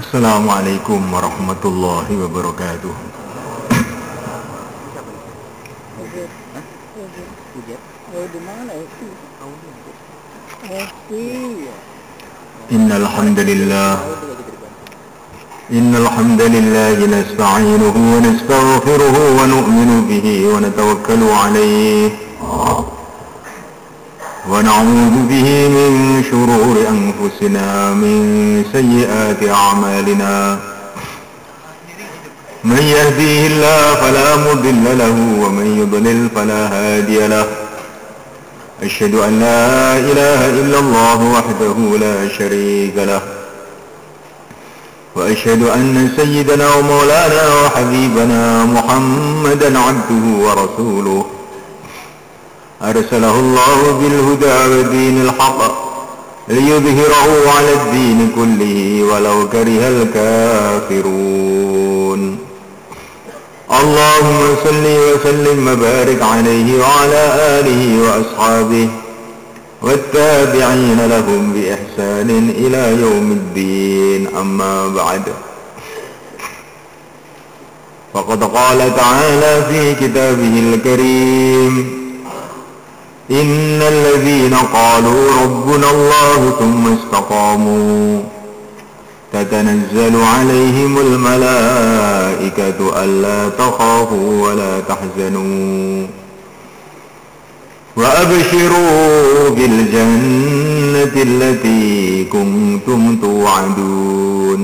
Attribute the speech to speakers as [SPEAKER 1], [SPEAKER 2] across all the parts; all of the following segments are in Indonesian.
[SPEAKER 1] Assalamualaikum warahmatullahi wabarakatuh. Innal hamdalillah nasta'inuhu wa nastaghfiruhu wa nu'minu bihi wa natawakkalu alayhi wa na'udzu bihi min shururi anfusina min sayyiati a'malina. من يهديه الله فلا مضل له ومن يضلل فلا هادي له. أشهد أن لا إله إلا الله وحده لا شريك له وأشهد أن سيدنا ومولانا وحبيبنا محمدا عبده ورسوله أرسله الله بالهدى ودين الحق ليظهره على الدين كله ولو كره الكافرون. اللهم صل وسلم وبارك عليه وعلى آله وأصحابه والتابعين لهم بإحسان إلى يوم الدين. أما بعد، فقد قال تعالى في كتابه الكريم: إن الذين قالوا ربنا الله ثم استقاموا تتنزل عليهم الملائكة ألا تخافوا ولا تحزنوا وأبشروا بالجنة التي كنتم توعدون.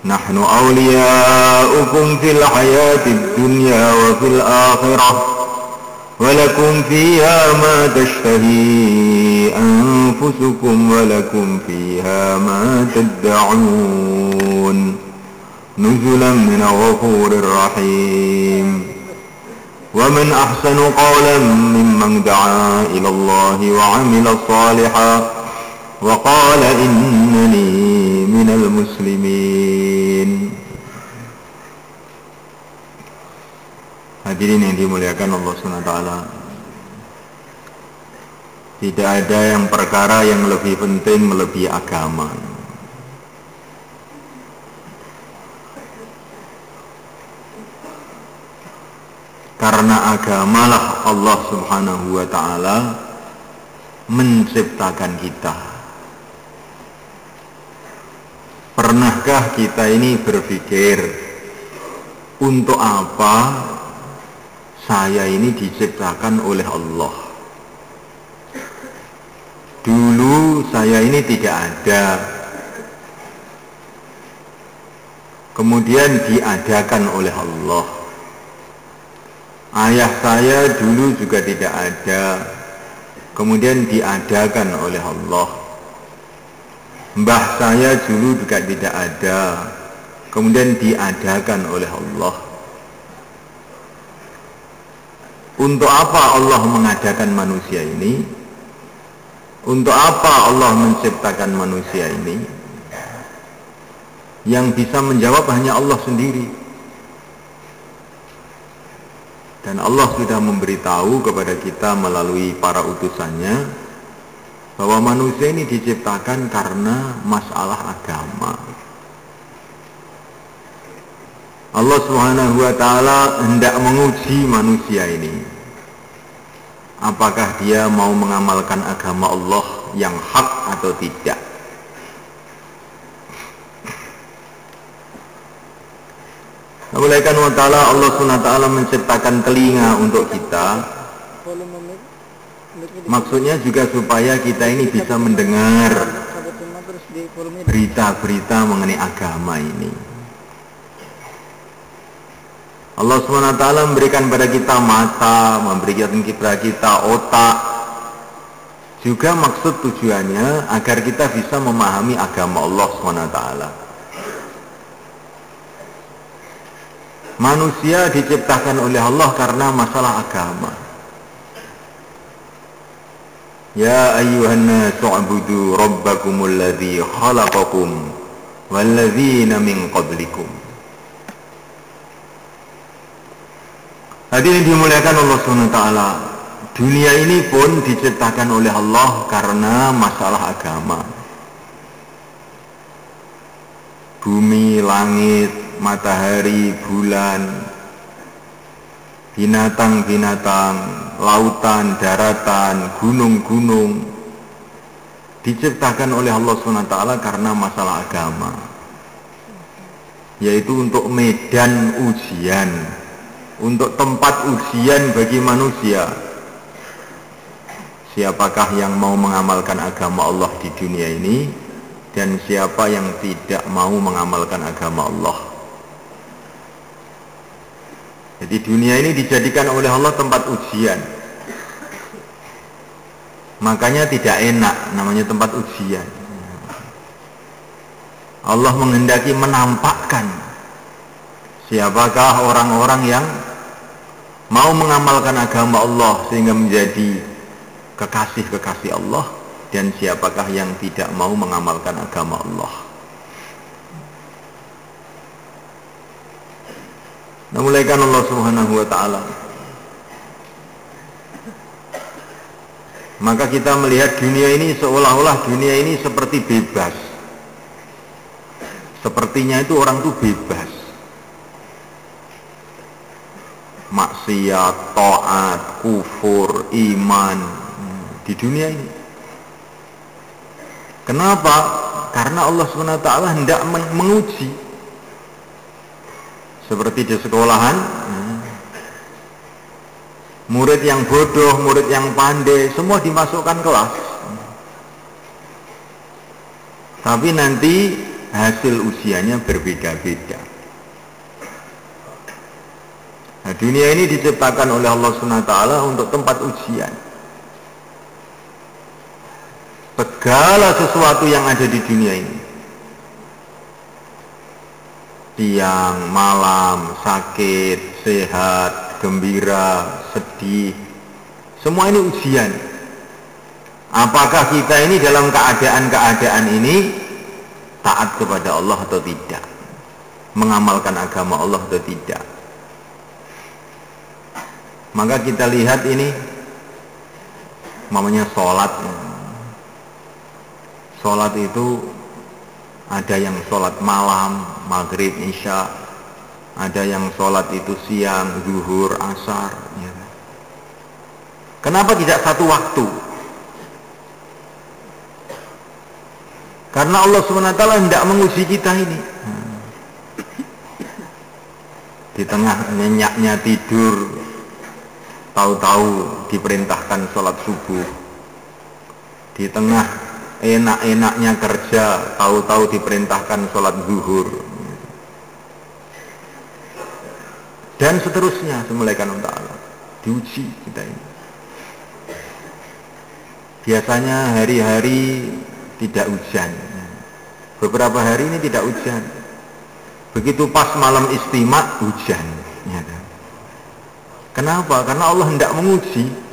[SPEAKER 1] نحن أولياؤكم في الحياة الدنيا وفي الآخرة ولكم فيها ما تشتهي أنفسكم ولكم فيها ما تدعون نزلا من غفور رحيم. ومن أحسن قولا ممن دعا إلى الله وعمل صالحا وقال إنني من المسلمين. Hadirin yang dimuliakan Allah SWT, tidak ada yang perkara yang lebih penting melebihi agama. Karena agamalah Allah Subhanahu wa ta'ala menciptakan kita. Pernahkah kita ini berpikir, untuk apa saya ini diciptakan oleh Allah? Dulu saya ini tidak ada, kemudian diadakan oleh Allah. Ayah saya dulu juga tidak ada, kemudian diadakan oleh Allah. Mbah saya dulu juga tidak ada, kemudian diadakan oleh Allah. Untuk apa Allah mengadakan manusia ini? Untuk apa Allah menciptakan manusia ini? Yang bisa menjawab hanya Allah sendiri. Dan Allah sudah memberitahu kepada kita melalui para utusannya bahwa manusia ini diciptakan karena masalah agama. Allah Subhanahu wa ta'ala hendak menguji manusia ini, apakah dia mau mengamalkan agama Allah yang hak atau tidak. Allah Ta'ala, Allah Subhanahu wa ta'ala menciptakan telinga untuk kita. Maksudnya juga supaya kita ini bisa mendengar berita-berita mengenai agama ini. Allah SWT memberikan pada kita mata, memberikan kepada kita otak. Juga maksud tujuannya agar kita bisa memahami agama Allah SWT. Manusia diciptakan oleh Allah karena masalah agama. Ya ayyuhan nasu u'budu rabbakumul ladzi khalaqakum walladzina min qablikum. Hadirin dimuliakan Allah SWT, dunia ini pun diciptakan oleh Allah karena masalah agama. bumi, langit, matahari, bulan, binatang-binatang, lautan, daratan, gunung-gunung diciptakan oleh Allah SWT karena masalah agama, yaitu untuk medan ujian, untuk tempat ujian bagi manusia. Siapakah yang mau mengamalkan agama Allah di dunia ini, dan siapa yang tidak mau mengamalkan agama Allah. Jadi dunia ini dijadikan oleh Allah tempat ujian. Makanya tidak enak namanya tempat ujian. Allah menghendaki menampakkan siapakah orang-orang yang mau mengamalkan agama Allah sehingga menjadi kekasih-kekasih Allah, dan siapakah yang tidak mau mengamalkan agama Allah. Nah, mulaikan Allah Subhanahu wa ta'ala. Maka kita melihat dunia ini seolah-olah dunia ini seperti bebas. Sepertinya itu orang itu bebas. Maksiat, taat, kufur, iman di dunia ini. Kenapa? Karena Allah SWT hendak menguji. Seperti di sekolahan, murid yang bodoh, murid yang pandai, semua dimasukkan kelas. Tapi nanti hasil ujiannya berbeda-beda. Nah, dunia ini diciptakan oleh Allah SWT untuk tempat ujian. Segala sesuatu yang ada di dunia ini, siang, malam, sakit, sehat, gembira, sedih, semua ini ujian. Apakah kita ini dalam keadaan-keadaan ini taat kepada Allah atau tidak, mengamalkan agama Allah atau tidak. Maka kita lihat ini namanya sholat. Sholat itu ada yang sholat malam, maghrib, isya, ada yang sholat itu siang, zuhur, asar, ya. Kenapa tidak satu waktu? Karena Allah SWT hendak menguji kita ini. Di tengah nyenyaknya tidur, tahu-tahu diperintahkan sholat subuh. Di tengah enak-enaknya kerja, tahu-tahu diperintahkan sholat zuhur, dan seterusnya. Semulaikan Allah diuji kita ini. Biasanya hari-hari tidak hujan, beberapa hari ini tidak hujan. Begitu pas malam istimewa hujan, ya. Kenapa? Karena Allah hendak menguji.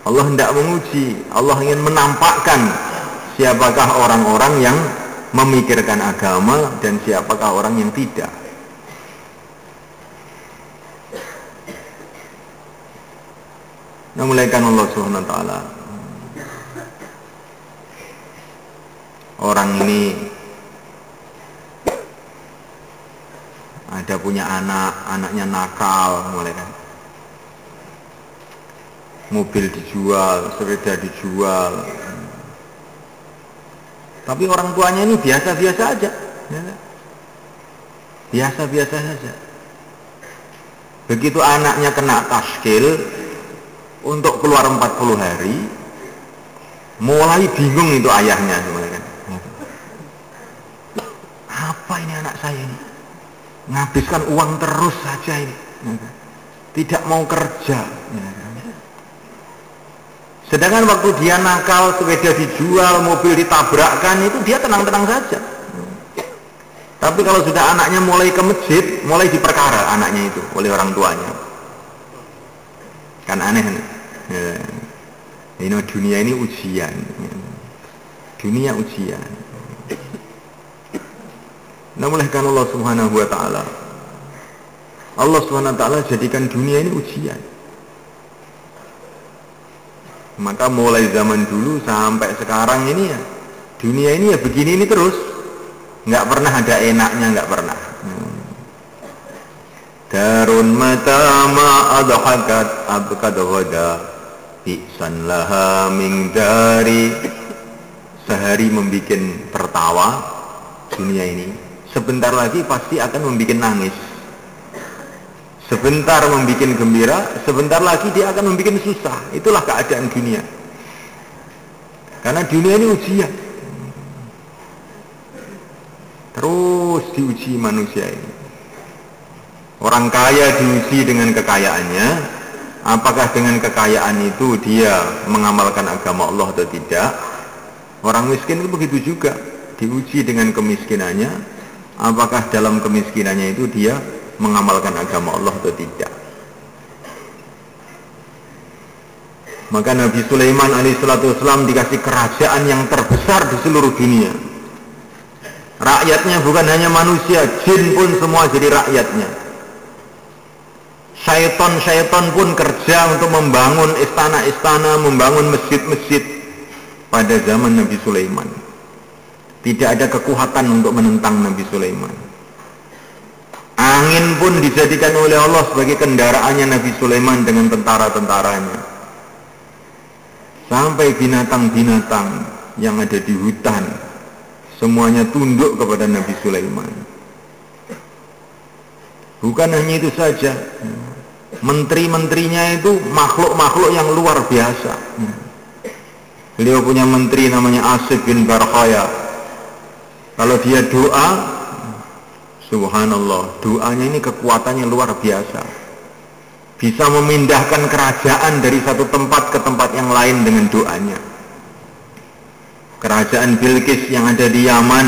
[SPEAKER 1] Allah hendak menguji, Allah ingin menampakkan siapakah orang-orang yang memikirkan agama dan siapakah orang yang tidak. Nah, mulaikan Allah Subhanahu wa ta'ala. Orang ini ada punya anak, anaknya nakal, mulaikan. Mobil dijual, sepeda dijual, tapi orang tuanya ini biasa-biasa aja, ya. Biasa-biasa saja. Begitu anaknya kena taskil untuk keluar 40 hari, mulai bingung itu ayahnya, kan. Apa ini anak saya ini? Menghabiskan uang terus saja ini, tidak mau kerja, ya. Sedangkan waktu dia nakal, sepeda dijual, mobil ditabrakkan, itu dia tenang-tenang saja. Tapi kalau sudah anaknya mulai ke masjid, mulai diperkara anaknya itu oleh orang tuanya. Kan aneh. Ya. Ini dunia ini ujian. Dunia ujian. Nah, mulaikan Allah Subhanahu wa ta'ala. Allah Subhanahu wa ta'ala jadikan dunia ini ujian. Maka mulai zaman dulu sampai sekarang ini ya, Dunia ini ya begini ini terus, nggak pernah ada enaknya, nggak pernah. Darun mata ma adhakat abqad ghada bi'san laha min dari. Sehari membuat tertawa dunia ini, sebentar lagi pasti akan membuat nangis. Sebentar membuat gembira, sebentar lagi dia akan membuat susah. Itulah keadaan dunia. Karena dunia ini ujian. Terus diuji manusia ini. Orang kaya diuji dengan kekayaannya. Apakah dengan kekayaan itu dia mengamalkan agama Allah atau tidak? Orang miskin itu begitu juga, diuji dengan kemiskinannya. Apakah dalam kemiskinannya itu dia mengamalkan agama Allah atau tidak? Maka Nabi Sulaiman alaihissalam dikasih kerajaan yang terbesar di seluruh dunia. Rakyatnya bukan hanya manusia, jin pun semua jadi rakyatnya. Syaitan pun kerja untuk membangun istana-istana, membangun masjid-masjid. Pada zaman Nabi Sulaiman tidak ada kekuatan untuk menentang Nabi Sulaiman. Angin pun dijadikan oleh Allah sebagai kendaraannya Nabi Sulaiman dengan tentara-tentaranya. Sampai binatang-binatang yang ada di hutan semuanya tunduk kepada Nabi Sulaiman. Bukan hanya itu saja, menteri-menterinya itu makhluk-makhluk yang luar biasa. Beliau punya menteri namanya Asif bin Barkhaya. Kalau dia doa, subhanallah, doanya ini kekuatannya luar biasa. Bisa memindahkan kerajaan dari satu tempat ke tempat yang lain dengan doanya. Kerajaan Bilqis yang ada di Yaman,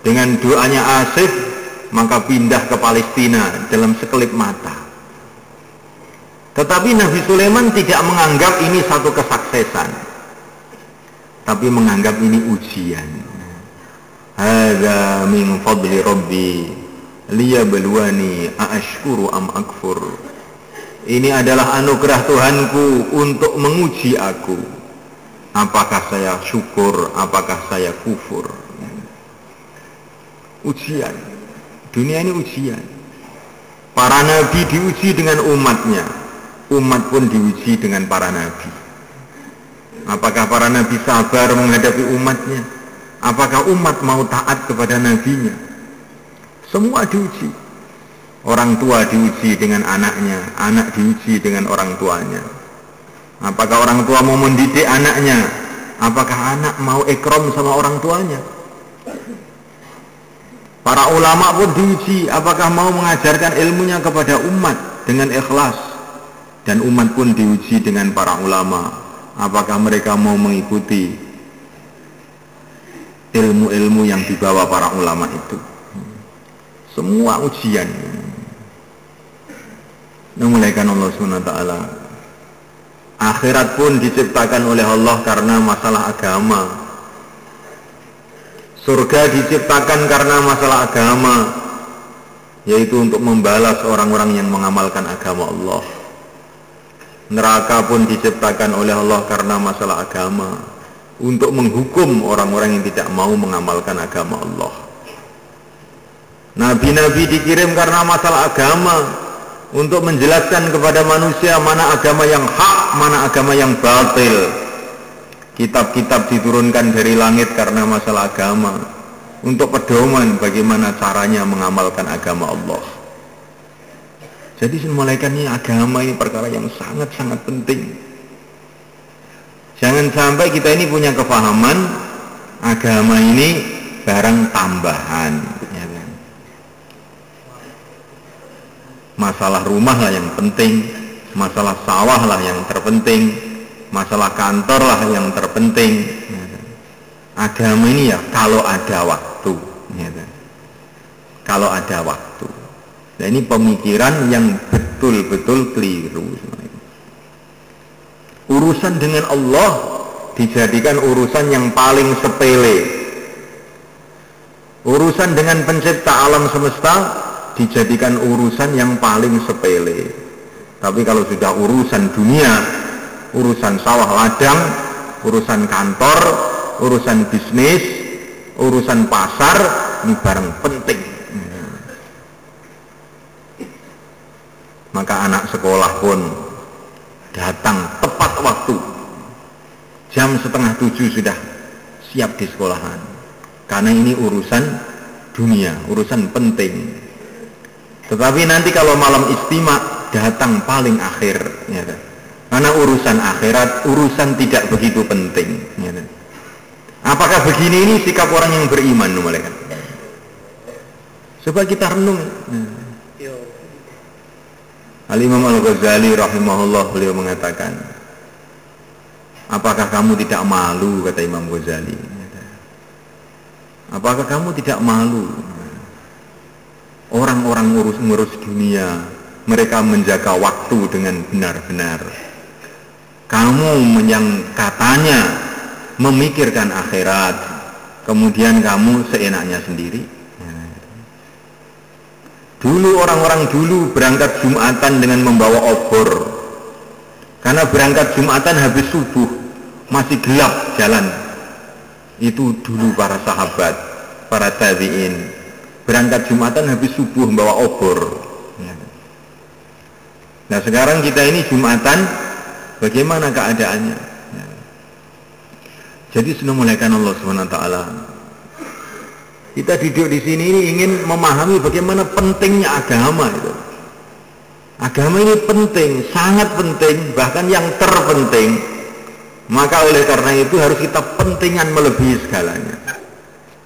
[SPEAKER 1] dengan doanya Asif, maka pindah ke Palestina dalam sekelip mata. Tetapi Nabi Sulaiman tidak menganggap ini satu kesuksesan, tapi menganggap ini ujian. Hadza min fadli rabbi liyabluwani aashkuru am akfur. Ini adalah anugerah Tuhanku untuk menguji aku. Apakah saya syukur, apakah saya kufur. Ujian. Dunia ini ujian. Para nabi diuji dengan umatnya. Umat pun diuji dengan para nabi. Apakah para nabi sabar menghadapi umatnya? Apakah umat mau taat kepada nabinya? Semua diuji. Orang tua diuji dengan anaknya, anak diuji dengan orang tuanya. Apakah orang tua mau mendidik anaknya? Apakah anak mau ikram sama orang tuanya? Para ulama pun diuji, apakah mau mengajarkan ilmunya kepada umat dengan ikhlas? Dan umat pun diuji dengan para ulama. Apakah mereka mau mengikuti ilmu-ilmu yang dibawa para ulama itu? Semua ujian. Memuliakan Allah SWT. Akhirat pun diciptakan oleh Allah karena masalah agama. Surga diciptakan karena masalah agama, yaitu untuk membalas orang-orang yang mengamalkan agama Allah. Neraka pun diciptakan oleh Allah karena masalah agama, untuk menghukum orang-orang yang tidak mau mengamalkan agama Allah. Nabi-nabi dikirim karena masalah agama, untuk menjelaskan kepada manusia mana agama yang hak, mana agama yang batil. Kitab-kitab diturunkan dari langit karena masalah agama, untuk pedoman bagaimana caranya mengamalkan agama Allah. Jadi semulaikan ini agama ini perkara yang sangat-sangat penting. Jangan sampai kita ini punya kefahaman agama ini barang tambahan, ya kan? Masalah rumah lah yang penting, masalah sawah lah yang terpenting, masalah kantor lah yang terpenting, ya kan? Agama ini ya kalau ada waktu, ya kan? Kalau ada waktu. Nah, ini pemikiran yang betul-betul keliru. Urusan dengan Allah dijadikan urusan yang paling sepele. Urusan dengan pencipta alam semesta dijadikan urusan yang paling sepele. Tapi kalau sudah urusan dunia, urusan sawah ladang, urusan kantor, urusan bisnis, urusan pasar, ini barang penting. Maka anak sekolah pun datang tepat waktu. Jam 6:30 sudah siap di sekolahan. Karena ini urusan dunia, urusan penting. Tetapi nanti kalau malam istima datang paling akhir, ya kan? Karena urusan akhirat, urusan tidak begitu penting, ya kan? Apakah begini ini sikap orang yang beriman, malaikat? Coba kita renung. Al-Imam Al-Ghazali rahimahullah, beliau mengatakan, apakah kamu tidak malu, kata Imam Ghazali, apakah kamu tidak malu? Orang-orang ngurus dunia, mereka menjaga waktu dengan benar-benar. Kamu yang katanya memikirkan akhirat, kemudian kamu seenaknya sendiri. Dulu orang-orang dulu berangkat Jumatan dengan membawa obor. Karena berangkat Jumatan habis subuh, masih gelap jalan. Itu dulu para sahabat, para tabi'in. Berangkat Jumatan habis subuh membawa obor. Nah sekarang kita ini Jumatan, bagaimana keadaannya? Jadi sudah mulaikan Allah SWT. Kita duduk di sini ini ingin memahami bagaimana pentingnya agama itu. Agama ini penting, sangat penting, bahkan yang terpenting. Maka oleh karena itu harus kita pentingkan melebihi segalanya.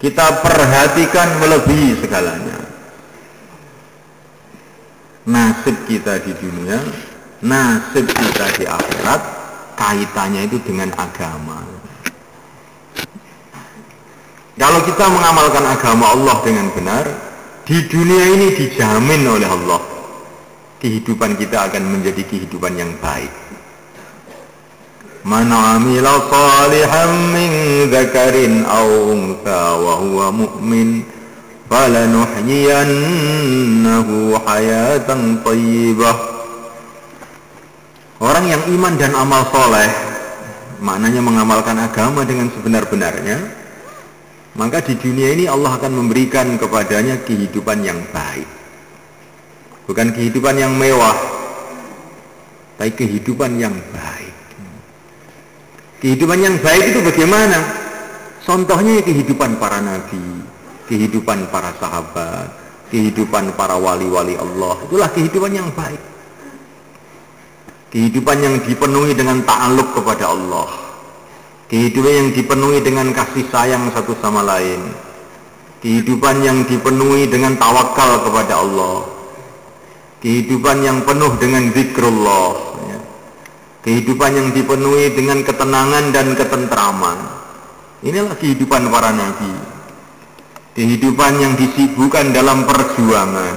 [SPEAKER 1] Kita perhatikan melebihi segalanya. Nasib kita di dunia, nasib kita di akhirat, kaitannya itu dengan agama. Kalau kita mengamalkan agama Allah dengan benar, di dunia ini dijamin oleh Allah, kehidupan kita akan menjadi kehidupan yang baik. Man 'amila shalihan min dzakarin aw untha wa huwa mu'min falanuhyiyannahu hayatan thayyibah. Orang yang iman dan amal soleh, maknanya mengamalkan agama dengan sebenar-benarnya, maka di dunia ini Allah akan memberikan kepadanya kehidupan yang baik. Bukan kehidupan yang mewah, tapi kehidupan yang baik. Kehidupan yang baik itu bagaimana? Contohnya kehidupan para nabi, kehidupan para sahabat, kehidupan para wali-wali Allah. Itulah kehidupan yang baik. Kehidupan yang dipenuhi dengan ta'alluq kepada Allah. Kehidupan yang dipenuhi dengan kasih sayang satu sama lain. Kehidupan yang dipenuhi dengan tawakal kepada Allah. Kehidupan yang penuh dengan zikrullah. Kehidupan yang dipenuhi dengan ketenangan dan ketentraman. Inilah kehidupan para nabi. Kehidupan yang disibukkan dalam perjuangan.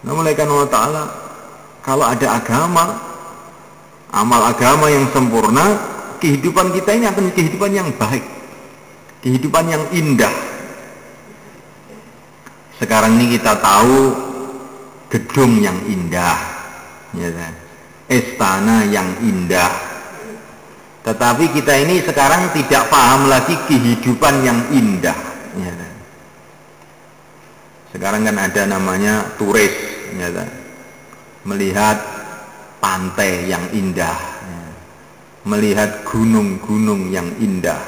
[SPEAKER 1] Namun Allah Ta'ala, kalau ada agama, amal agama yang sempurna, kehidupan kita ini akan kehidupan yang baik, kehidupan yang indah. Sekarang ini kita tahu gedung yang indah, ya kan? Istana yang indah. Tetapi kita ini sekarang tidak paham lagi kehidupan yang indah, ya kan? Sekarang kan ada namanya turis, ya kan? Melihat pantai yang indah, melihat gunung-gunung yang indah.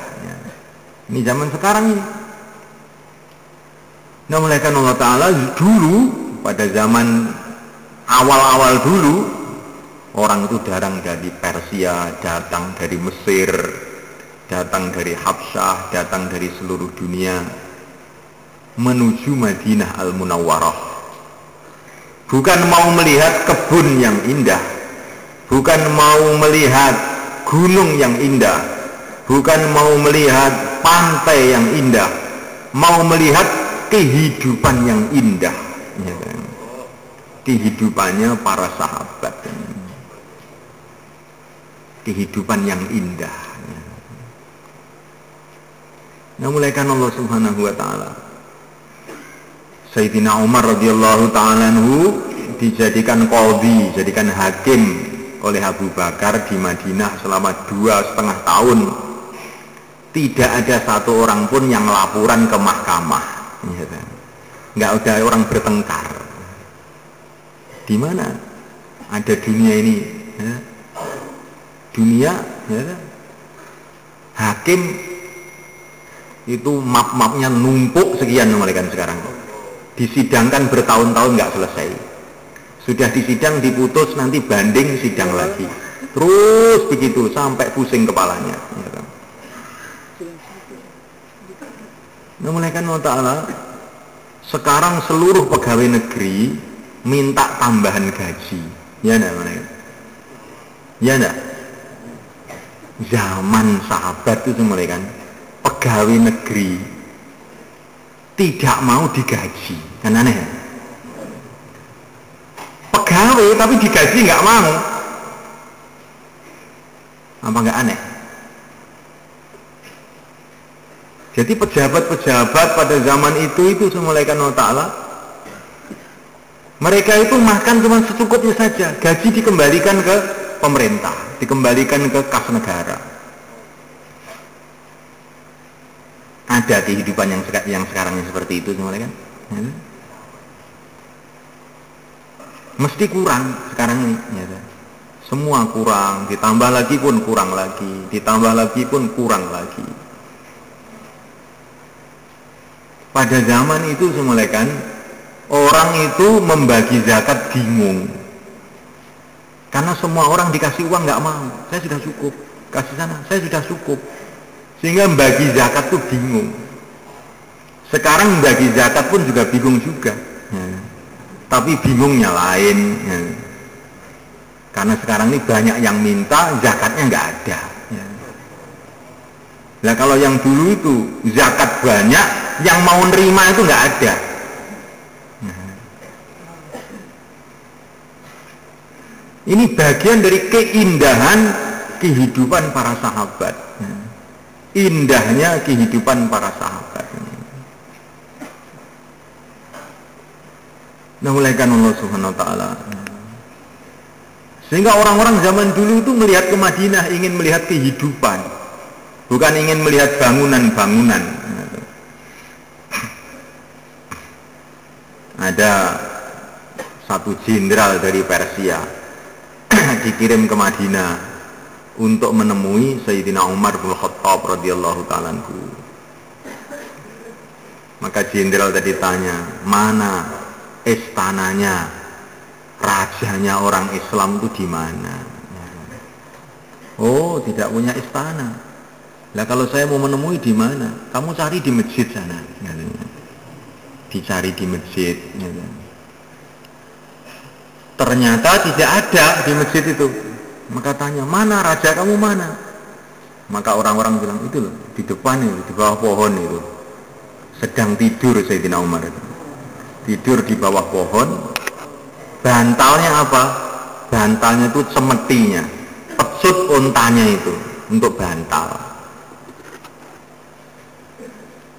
[SPEAKER 1] Ini zaman sekarang ini. Nah, mulaikan Allah Ta'ala dulu, pada zaman awal-awal dulu, orang itu datang dari Persia, datang dari Mesir, datang dari Habsyah, datang dari seluruh dunia, menuju Madinah Al-Munawwarah. Bukan mau melihat kebun yang indah, bukan mau melihat gunung yang indah, bukan mau melihat pantai yang indah, mau melihat kehidupan yang indah, ya kan? Kehidupannya para sahabat, kehidupan yang indah. Nah, mulaikan Allah Subhanahu wa Ta'ala, Sayyidina Umar radhiyallahu ta'ala anhu dijadikan qadhi, jadikan hakim oleh Abu Bakar di Madinah selama 2,5 tahun. Tidak ada satu orang pun yang laporan ke mahkamah. Nggak ada orang bertengkar. Di mana ada dunia ini? Dunia, hakim itu map-mapnya numpuk sekian mereka sekarang. Disidangkan bertahun-tahun nggak selesai. Sudah disidang, diputus, nanti banding, sidang lagi. Terus begitu sampai pusing kepalanya. Nah, mulaikan Allah Ta'ala sekarang seluruh pegawai negeri minta tambahan gaji. Ya enggak, mereka? Ya enggak? Zaman sahabat itu mulai kan pegawai negeri tidak mau digaji. Kan aneh ya? Pegawai tapi digaji nggak mau. Apa nggak aneh? Jadi pejabat-pejabat pada zaman itu semulaikan Allah Ta'ala, mereka itu makan cuma secukupnya saja. Gaji dikembalikan ke pemerintah, dikembalikan ke kas negara. Ada kehidupan yang sekarang seperti itu semulaikan. Mesti kurang sekarang ini. Semua kurang, ditambah lagi pun kurang lagi, ditambah lagi pun kurang lagi. Pada zaman itu semulaikan, orang itu membagi zakat bingung. Karena semua orang dikasih uang nggak mau. Saya sudah cukup, kasih sana, saya sudah cukup. Sehingga membagi zakat itu bingung. Sekarang membagi zakat pun juga bingung juga. Tapi bingungnya lain. Karena sekarang ini banyak yang minta, zakatnya nggak ada. Nah kalau yang dulu itu zakat banyak, yang mau nerima itu nggak ada. Ini bagian dari keindahan kehidupan para sahabat. Indahnya kehidupan para sahabat. Nah, mulaikan Allah Subhanahu wa Ta'ala. Sehingga orang-orang zaman dulu itu melihat ke Madinah ingin melihat kehidupan, bukan ingin melihat bangunan-bangunan. Ada satu jenderal dari Persia dikirim ke Madinah untuk menemui Sayyidina Umar bin Khattab radhiyallahu ta'ala anhu. Maka jenderal tadi tanya, mana istananya, rajanya orang Islam itu di mana? Oh, tidak punya istana. Lah kalau saya mau menemui di mana? Kamu cari di masjid sana. Dicari di masjid. Ternyata tidak ada di masjid itu. Maka tanya, mana raja kamu mana? Maka orang-orang bilang, itu loh, di depan itu, di bawah pohon itu. Sedang tidur Sayyidina Umar itu. Tidur di bawah pohon. Bantalnya apa? Bantalnya itu semetinya, pecut untanya itu untuk bantal.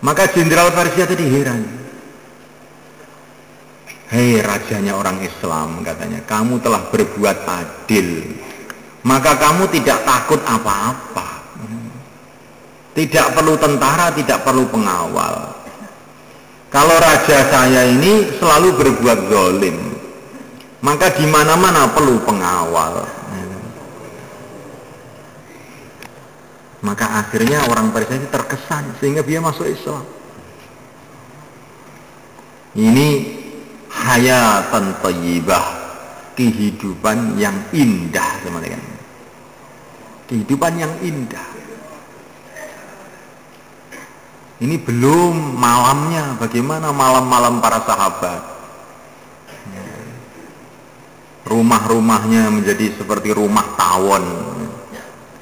[SPEAKER 1] Maka jenderal Persia tadi heran. Hei rajanya orang Islam, katanya, kamu telah berbuat adil, maka kamu tidak takut apa-apa. Tidak perlu tentara, tidak perlu pengawal. Kalau raja saya ini selalu berbuat zalim, maka di mana-mana perlu pengawal. Maka akhirnya orang Persia itu terkesan sehingga dia masuk Islam. Ini hayatan thayyibah, kehidupan yang indah, teman-teman. Kehidupan yang indah. Ini belum malamnya, bagaimana malam-malam para sahabat. Rumah-rumahnya menjadi seperti rumah tawon,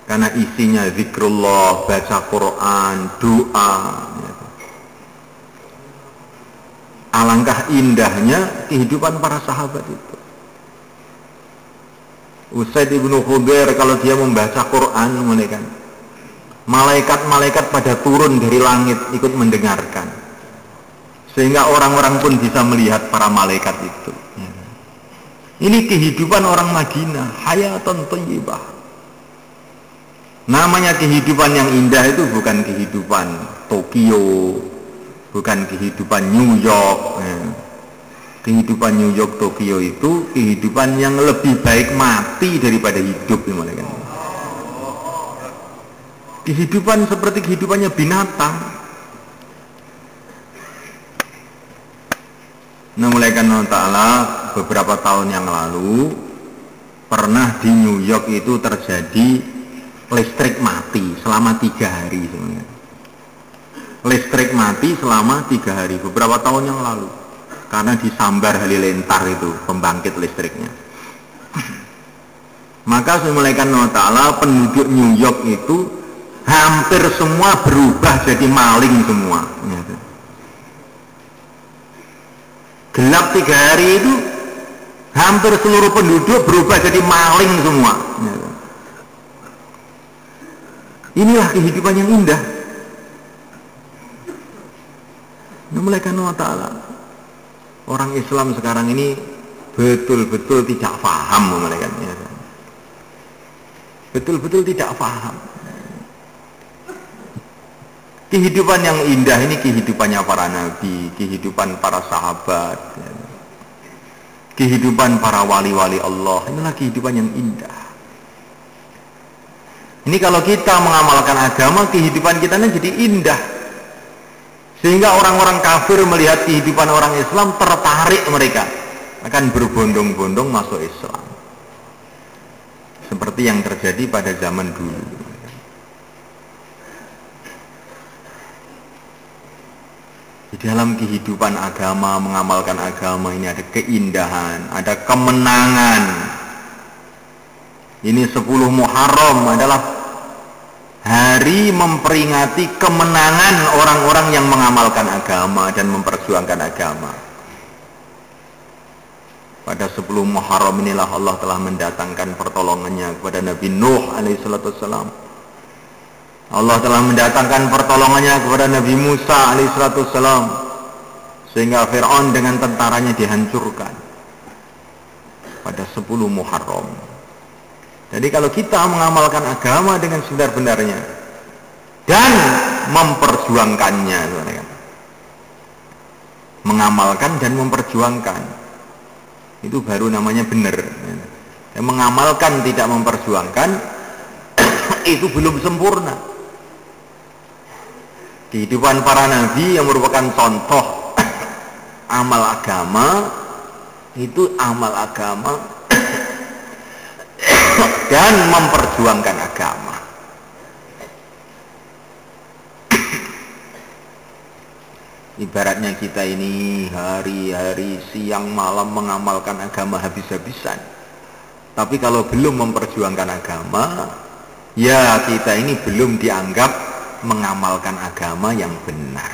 [SPEAKER 1] karena isinya zikrullah, baca Quran, doa. Alangkah indahnya kehidupan para sahabat itu. Usaid ibnu Khudair kalau dia membaca Quran, malaikat-malaikat pada turun dari langit ikut mendengarkan, sehingga orang-orang pun bisa melihat para malaikat itu. Ini kehidupan orang Madinah, hayatan thayyibah. Namanya kehidupan yang indah itu bukan kehidupan Tokyo, bukan kehidupan New York. Kehidupan New York, Tokyo itu kehidupan yang lebih baik mati daripada hidup. Kehidupan seperti kehidupannya binatang. Nah, mulai karena ta'ala beberapa tahun yang lalu pernah di New York itu terjadi listrik mati selama 3 hari sebenarnya. Listrik mati selama 3 hari beberapa tahun yang lalu karena disambar halilintar itu pembangkit listriknya. Maka mulai karena ta'ala penduduk New York itu hampir semua berubah jadi maling semua. Gelap 3 hari itu hampir seluruh penduduk berubah jadi maling semua. Inilah kehidupan yang indah. Mulai karena ta'ala orang Islam sekarang ini betul-betul tidak paham, betul-betul tidak paham. Kehidupan yang indah ini kehidupannya para nabi, kehidupan para sahabat, kehidupan para wali-wali Allah. Inilah kehidupan yang indah. Ini kalau kita mengamalkan agama, kehidupan kita ini jadi indah. Sehingga orang-orang kafir melihat kehidupan orang Islam tertarik, mereka akan berbondong-bondong masuk Islam. Seperti yang terjadi pada zaman dulu. Di dalam kehidupan agama, mengamalkan agama ini ada keindahan, ada kemenangan. Ini 10 Muharram adalah hari memperingati kemenangan orang-orang yang mengamalkan agama dan memperjuangkan agama. Pada 10 Muharram inilah Allah telah mendatangkan pertolongannya kepada Nabi Nuh alaihissalam. Allah telah mendatangkan pertolongannya kepada Nabi Musa alaihissalam, sehingga Fir'aun dengan tentaranya dihancurkan pada 10 Muharram. Jadi kalau kita mengamalkan agama dengan sebenar-benarnya dan memperjuangkannya, mengamalkan dan memperjuangkan, itu baru namanya benar. Yang mengamalkan tidak memperjuangkan itu belum sempurna. Kehidupan para nabi yang merupakan contoh amal agama, itu amal agama dan memperjuangkan agama. Ibaratnya kita ini hari-hari siang malam mengamalkan agama habis-habisan, tapi kalau belum memperjuangkan agama, ya kita ini belum dianggap mengamalkan agama yang benar.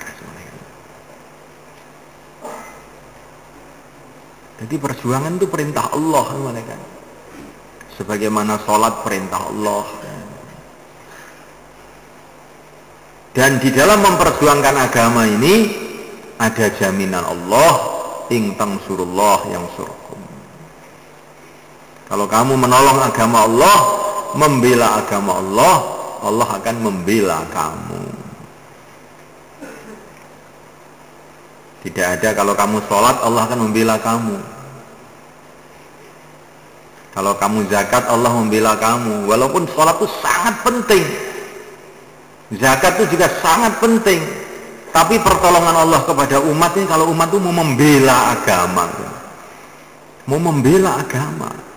[SPEAKER 1] Jadi perjuangan itu perintah Allah, sebagaimana sholat perintah Allah. Dan di dalam memperjuangkan agama ini ada jaminan Allah, in tansurullah yang surkum. Kalau kamu menolong agama Allah, membela agama Allah, Allah akan membela kamu. Tidak ada kalau kamu sholat Allah akan membela kamu. Kalau kamu zakat Allah membela kamu. Walaupun sholat itu sangat penting, zakat itu juga sangat penting, tapi pertolongan Allah kepada umat ini kalau umat itu mau membela agama, mau membela agama.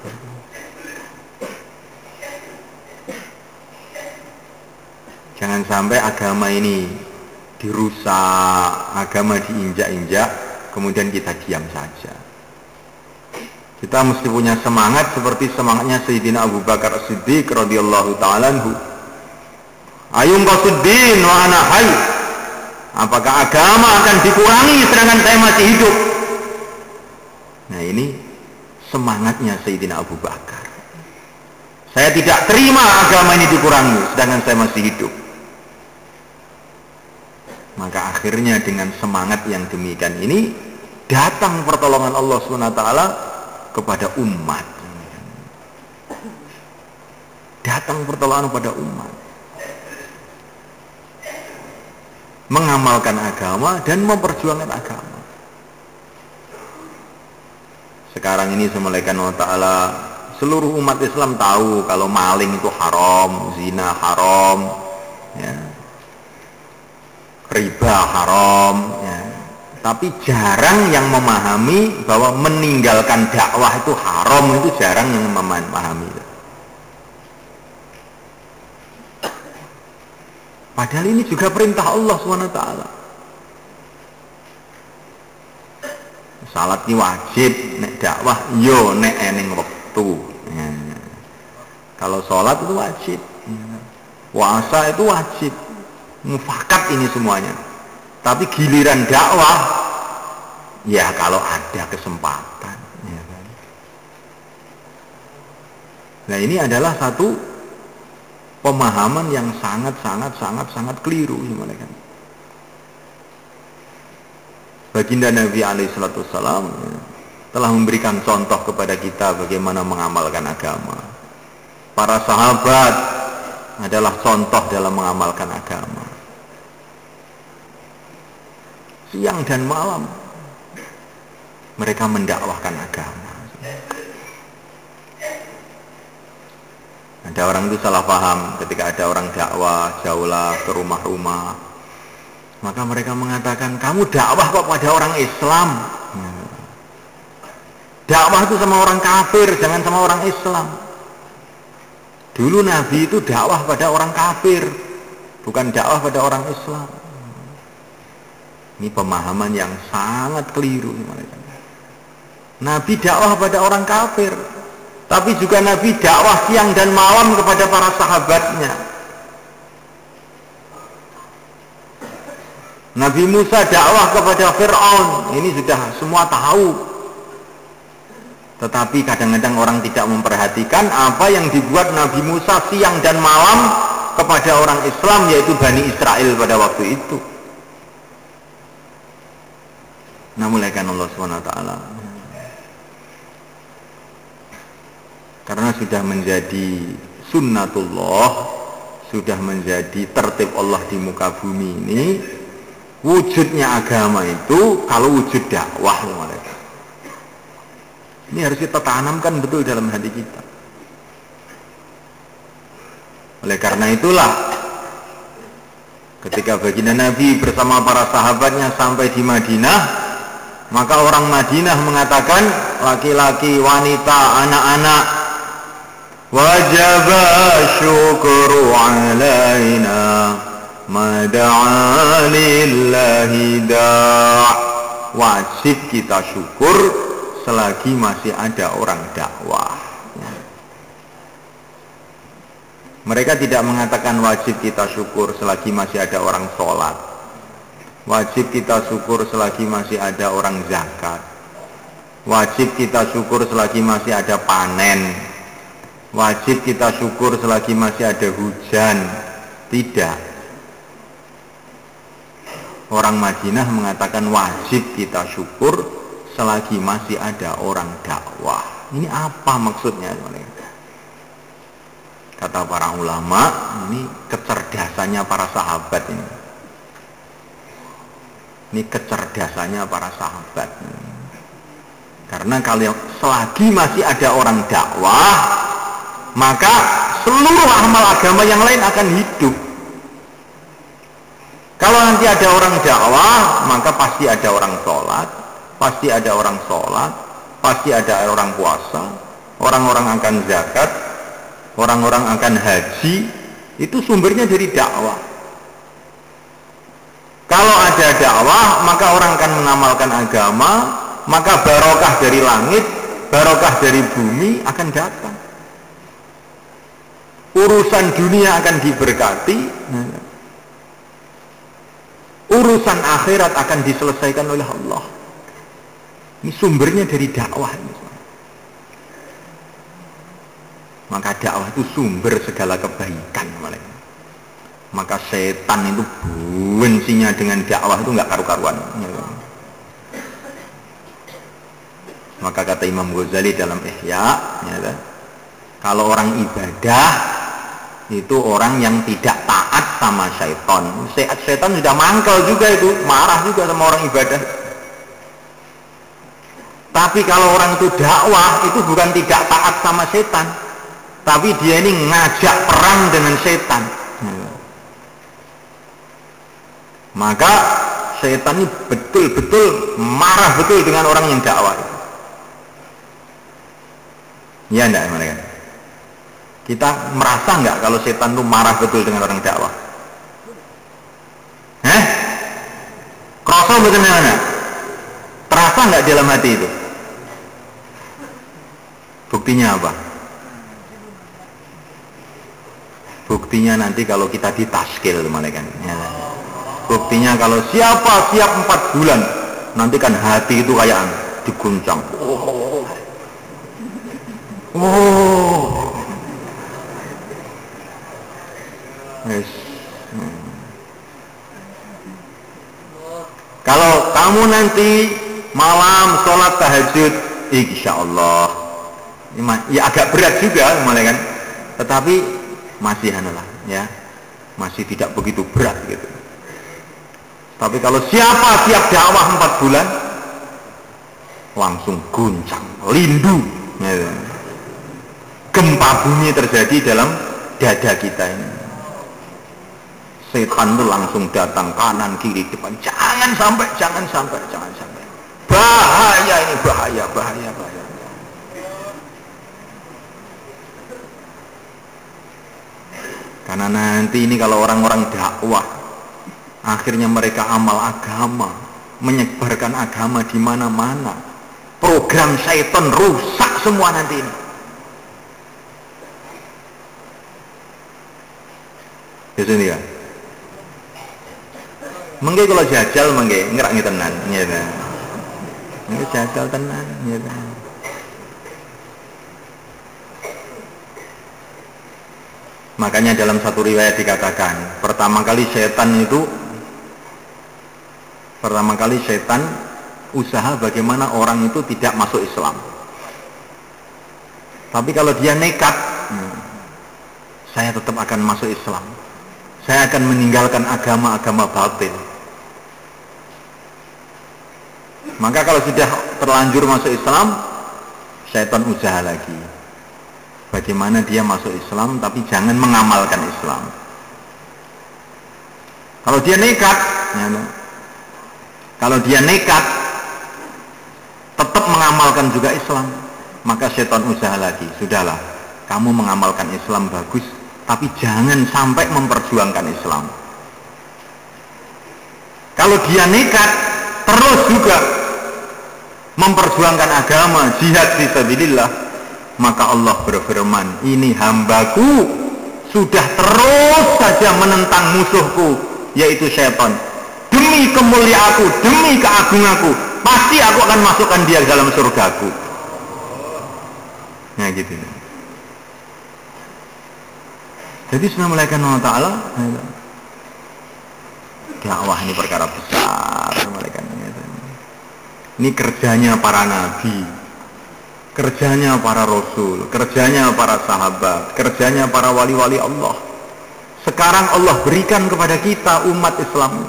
[SPEAKER 1] Jangan sampai agama ini dirusak, agama diinjak-injak, kemudian kita diam saja. Kita mesti punya semangat seperti semangatnya Sayyidina Abu Bakar As-Siddiq radhiyallahu ta'ala anhu. Ayum qasuddin wa ana hayy. Apakah agama akan dikurangi sedangkan saya masih hidup? Nah, ini semangatnya Sayyidina Abu Bakar. Saya tidak terima agama ini dikurangi sedangkan saya masih hidup. Maka akhirnya dengan semangat yang demikian ini datang pertolongan Allah SWT kepada umat. Datang pertolongan kepada umat. Mengamalkan agama dan memperjuangkan agama. Sekarang ini semulaikan Allah Ta'ala, seluruh umat Islam tahu kalau maling itu haram, zina haram, ya, riba haram, ya. Tapi jarang yang memahami bahwa meninggalkan dakwah itu haram, itu jarang yang memahami. Padahal ini juga perintah Allah SWT. Salat ini wajib, nek dakwah yo nek eneng waktu. Ya. Kalau sholat itu wajib, puasa itu wajib, mufakat ini semuanya. Tapi giliran dakwah, ya kalau ada kesempatan. Ya kan? Nah ini adalah satu pemahaman yang sangat keliru. Kan? Baginda Nabi Alaihissalam telah memberikan contoh kepada kita bagaimana mengamalkan agama. Para sahabat adalah contoh dalam mengamalkan agama. Siang dan malam mereka mendakwahkan agama. Ada orang itu salah paham ketika ada orang dakwah jauhlah ke rumah-rumah. Maka mereka mengatakan, kamu dakwah kok pada orang Islam. Dakwah itu sama orang kafir, jangan sama orang Islam. Dulu Nabi itu dakwah pada orang kafir, bukan dakwah pada orang Islam. Ini pemahaman yang sangat keliru. Nabi dakwah pada orang kafir, tapi juga Nabi dakwah siang dan malam kepada para sahabatnya. Nabi Musa dakwah kepada Fir'aun, ini sudah semua tahu. Tetapi kadang-kadang orang tidak memperhatikan apa yang dibuat Nabi Musa siang dan malam kepada orang Islam, yaitu Bani Israel pada waktu itu. Namuliakan Allah SWT. Karena sudah menjadi sunnatullah, sudah menjadi tertib Allah di muka bumi ini. Wujudnya agama itu kalau wujud dakwah ya mereka. Ini harus kita tanamkan betul dalam hati kita. Oleh karena itulah ketika baginda Nabi bersama para sahabatnya sampai di Madinah, maka orang Madinah mengatakan, laki-laki, wanita, anak-anak, wajib syukru alaina mada'a lillahi da'. Wajib kita syukur selagi masih ada orang dakwah. Mereka tidak mengatakan wajib kita syukur selagi masih ada orang sholat, wajib kita syukur selagi masih ada orang zakat, wajib kita syukur selagi masih ada panen, wajib kita syukur selagi masih ada hujan. Tidak. Orang Madinah mengatakan wajib kita syukur selagi masih ada orang dakwah. Ini apa maksudnya? Kata para ulama, ini kecerdasannya para sahabat ini. Ini kecerdasannya para sahabat. Karena kalau selagi masih ada orang dakwah, maka seluruh amal agama yang lain akan hidup. Kalau nanti ada orang dakwah, maka pasti ada orang sholat, pasti ada orang sholat, pasti ada orang puasa, orang-orang akan zakat, orang-orang akan haji. Itu sumbernya dari dakwah. Kalau ada dakwah, maka orang akan mengamalkan agama, maka barokah dari langit, barokah dari bumi akan datang. Urusan dunia akan diberkati, urusan akhirat akan diselesaikan oleh Allah. Ini sumbernya dari dakwah. Maka dakwah itu sumber segala kebaikan. Maka setan itu bencinya dengan dakwah itu nggak karu-karuan. Maka kata Imam Ghazali dalam Ihya, ya, kalau orang ibadah itu orang yang tidak taat sama syaitan. Syaitan sudah mangkel juga itu, marah juga sama orang ibadah. Tapi kalau orang itu dakwah, itu bukan tidak taat sama setan, tapi dia ini ngajak perang dengan setan. Maka setan ini betul-betul marah betul dengan orang yang dakwah. Ya enggak mereka? Kita merasa enggak kalau setan itu marah betul dengan orang dakwah? Kerasa bagaimana? Terasa enggak dalam hati itu? Buktinya apa? Buktinya nanti kalau kita ditaskil malaikat. Ya. Buktinya kalau siapa siap 4 bulan, nanti kan hati itu kayak diguncang. Yes. Kalau kamu nanti malam sholat tahajud, insya Allah, ya agak berat juga malaikat, tetapi masih adalah, ya, masih tidak begitu berat gitu. Tapi kalau siapa siap dakwah 4 bulan, langsung guncang, lindu, gitu. Gempa bumi terjadi dalam dada kita ini. Setan itu langsung datang kanan kiri depan, jangan sampai, bahaya ini, bahaya. Karena nanti ini kalau orang-orang dakwah, akhirnya mereka amal agama, menyebarkan agama di mana-mana, program syaitan rusak semua nanti ini. Biasanya ya. Mengke kalau jajal mengke ngerak tenan, ya. Mengke jajal tenan, ya. Makanya dalam satu riwayat dikatakan, pertama kali setan usaha bagaimana orang itu tidak masuk Islam. Tapi kalau dia nekat, saya tetap akan masuk Islam, saya akan meninggalkan agama-agama batil. Maka kalau sudah terlanjur masuk Islam, setan usaha lagi bagaimana dia masuk Islam tapi jangan mengamalkan Islam. Kalau dia nekat tetap mengamalkan juga Islam, maka setan usaha lagi, sudahlah, kamu mengamalkan Islam bagus, tapi jangan sampai memperjuangkan Islam. Kalau dia nekat terus juga memperjuangkan agama, jihad fisabilillah, maka Allah berfirman, ini hambaku sudah terus saja menentang musuhku, yaitu syaitan. Demi kemuliaanku, demi keagunganku, pasti aku akan masukkan dia ke dalam surgaku. Nah gitu. Jadi sudah mulaikan Allah Ta'ala, dakwah ini perkara besar. Ini kerjanya para nabi, kerjanya para rasul, kerjanya para sahabat, kerjanya para wali-wali Allah. Sekarang Allah berikan kepada kita umat Islam,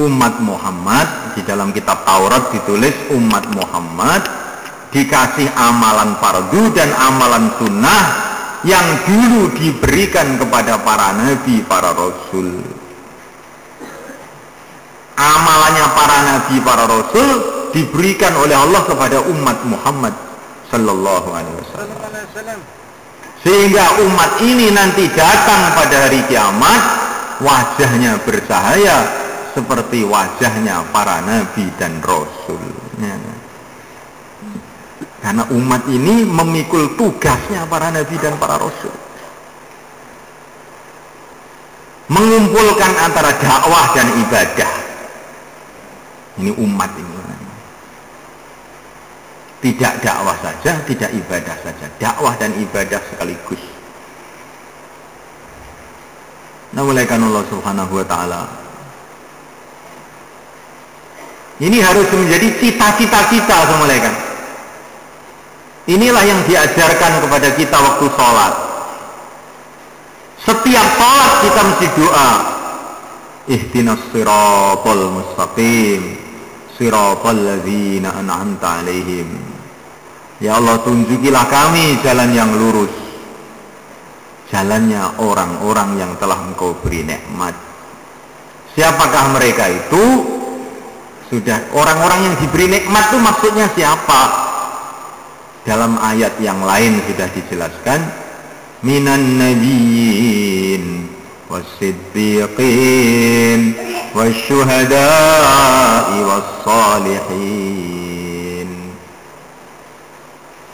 [SPEAKER 1] umat Muhammad. Di dalam kitab Taurat ditulis umat Muhammad dikasih amalan fardu dan amalan sunnah yang dulu diberikan kepada para nabi, para rasul. Amalannya para nabi, para rasul diberikan oleh Allah kepada umat Muhammad sallallahu alaihi wasallam. Sehingga umat ini nanti datang pada hari kiamat wajahnya bercahaya seperti wajahnya para nabi dan rasul. Karena umat ini memikul tugasnya para nabi dan para rasul, mengumpulkan antara dakwah dan ibadah. Ini umat ini tidak dakwah saja, tidak ibadah saja, dakwah dan ibadah sekaligus. Nah, mulaikan Allah Subhanahu wa ta'ala Ini harus menjadi cita-cita kita semuanya kan. Inilah yang diajarkan kepada kita waktu sholat. Setiap sholat kita mesti doa, ihdinas siratal mustaqim, siratal ladzina an'amta alaihim. Ya Allah, tunjukilah kami jalan yang lurus, jalannya orang-orang yang telah Engkau beri nikmat. Siapakah mereka itu? Sudah, orang-orang yang diberi nikmat itu maksudnya siapa? Dalam ayat yang lain sudah dijelaskan, minan nabiyyin was-siddiqin wasyuhada'i was-salihin.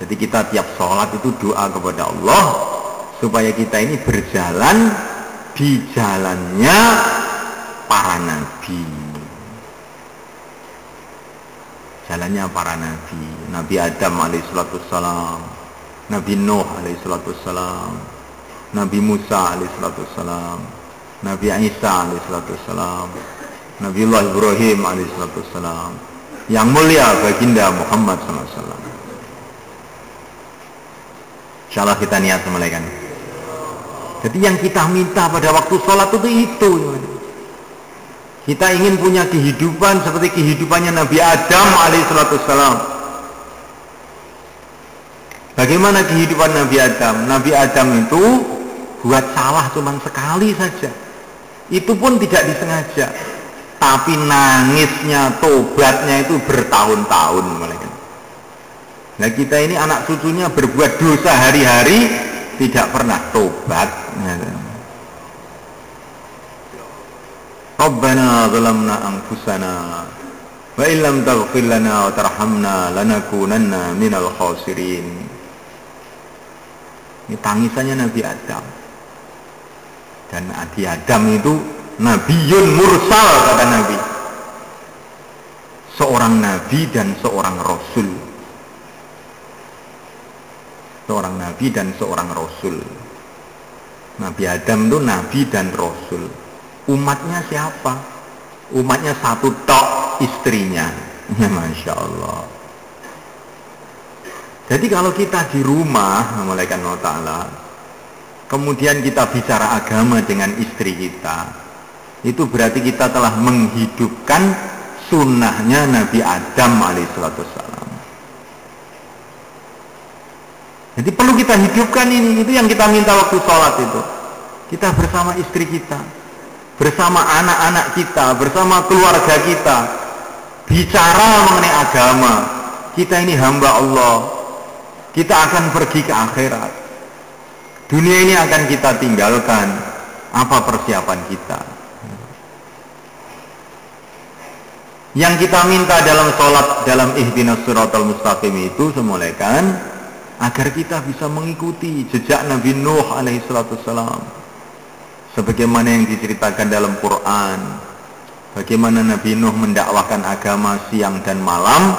[SPEAKER 1] Jadi kita tiap sholat itu doa kepada Allah supaya kita ini berjalan di jalannya para nabi. Jalannya para nabi, Nabi Adam alaihissalam, Nabi Nuh alaihissalam, Nabi Musa alaihissalam, Nabi Isa alaihissalam, Nabiullah Ibrahim alaihissalam, yang mulia baginda Muhammad SAW. Insyaallah kita niat semulaikan. Jadi yang kita minta pada waktu sholat itu. Kita ingin punya kehidupan seperti kehidupannya Nabi Adam alaihissalam. Bagaimana kehidupan Nabi Adam? Nabi Adam itu buat salah cuma sekali saja. Itu pun tidak disengaja. Tapi nangisnya, tobatnya itu bertahun-tahun. Nah kita ini anak cucunya berbuat dosa hari-hari, tidak pernah tobat. Rabbana zalamna anfusana wa illam taghfir lana wa tarhamna lanakunanna minal khasirin. Ini tangisannya Nabi Adam. Dan Nabi Adam itu Nabiyun mursal, kata Nabi. Seorang nabi dan seorang rasul. Seorang nabi dan seorang rasul. Nabi Adam itu nabi dan rasul. Umatnya siapa? Umatnya satu tok, istrinya. Ya, Masya Allah. Jadi kalau kita di rumah, malaikat Allah Ta'ala, kemudian kita bicara agama dengan istri kita, itu berarti kita telah menghidupkan sunnahnya Nabi Adam alaihissalam. Jadi perlu kita hidupkan ini. Itu yang kita minta waktu sholat itu. Kita bersama istri kita, bersama anak-anak kita, bersama keluarga kita, bicara mengenai agama. Kita ini hamba Allah, kita akan pergi ke akhirat, dunia ini akan kita tinggalkan. Apa persiapan kita? Yang kita minta dalam sholat, dalam ihdinas siratal mustaqim itu semulaikan, agar kita bisa mengikuti jejak Nabi Nuh alaihissalam. Sebagaimana yang diceritakan dalam Quran, bagaimana Nabi Nuh mendakwahkan agama siang dan malam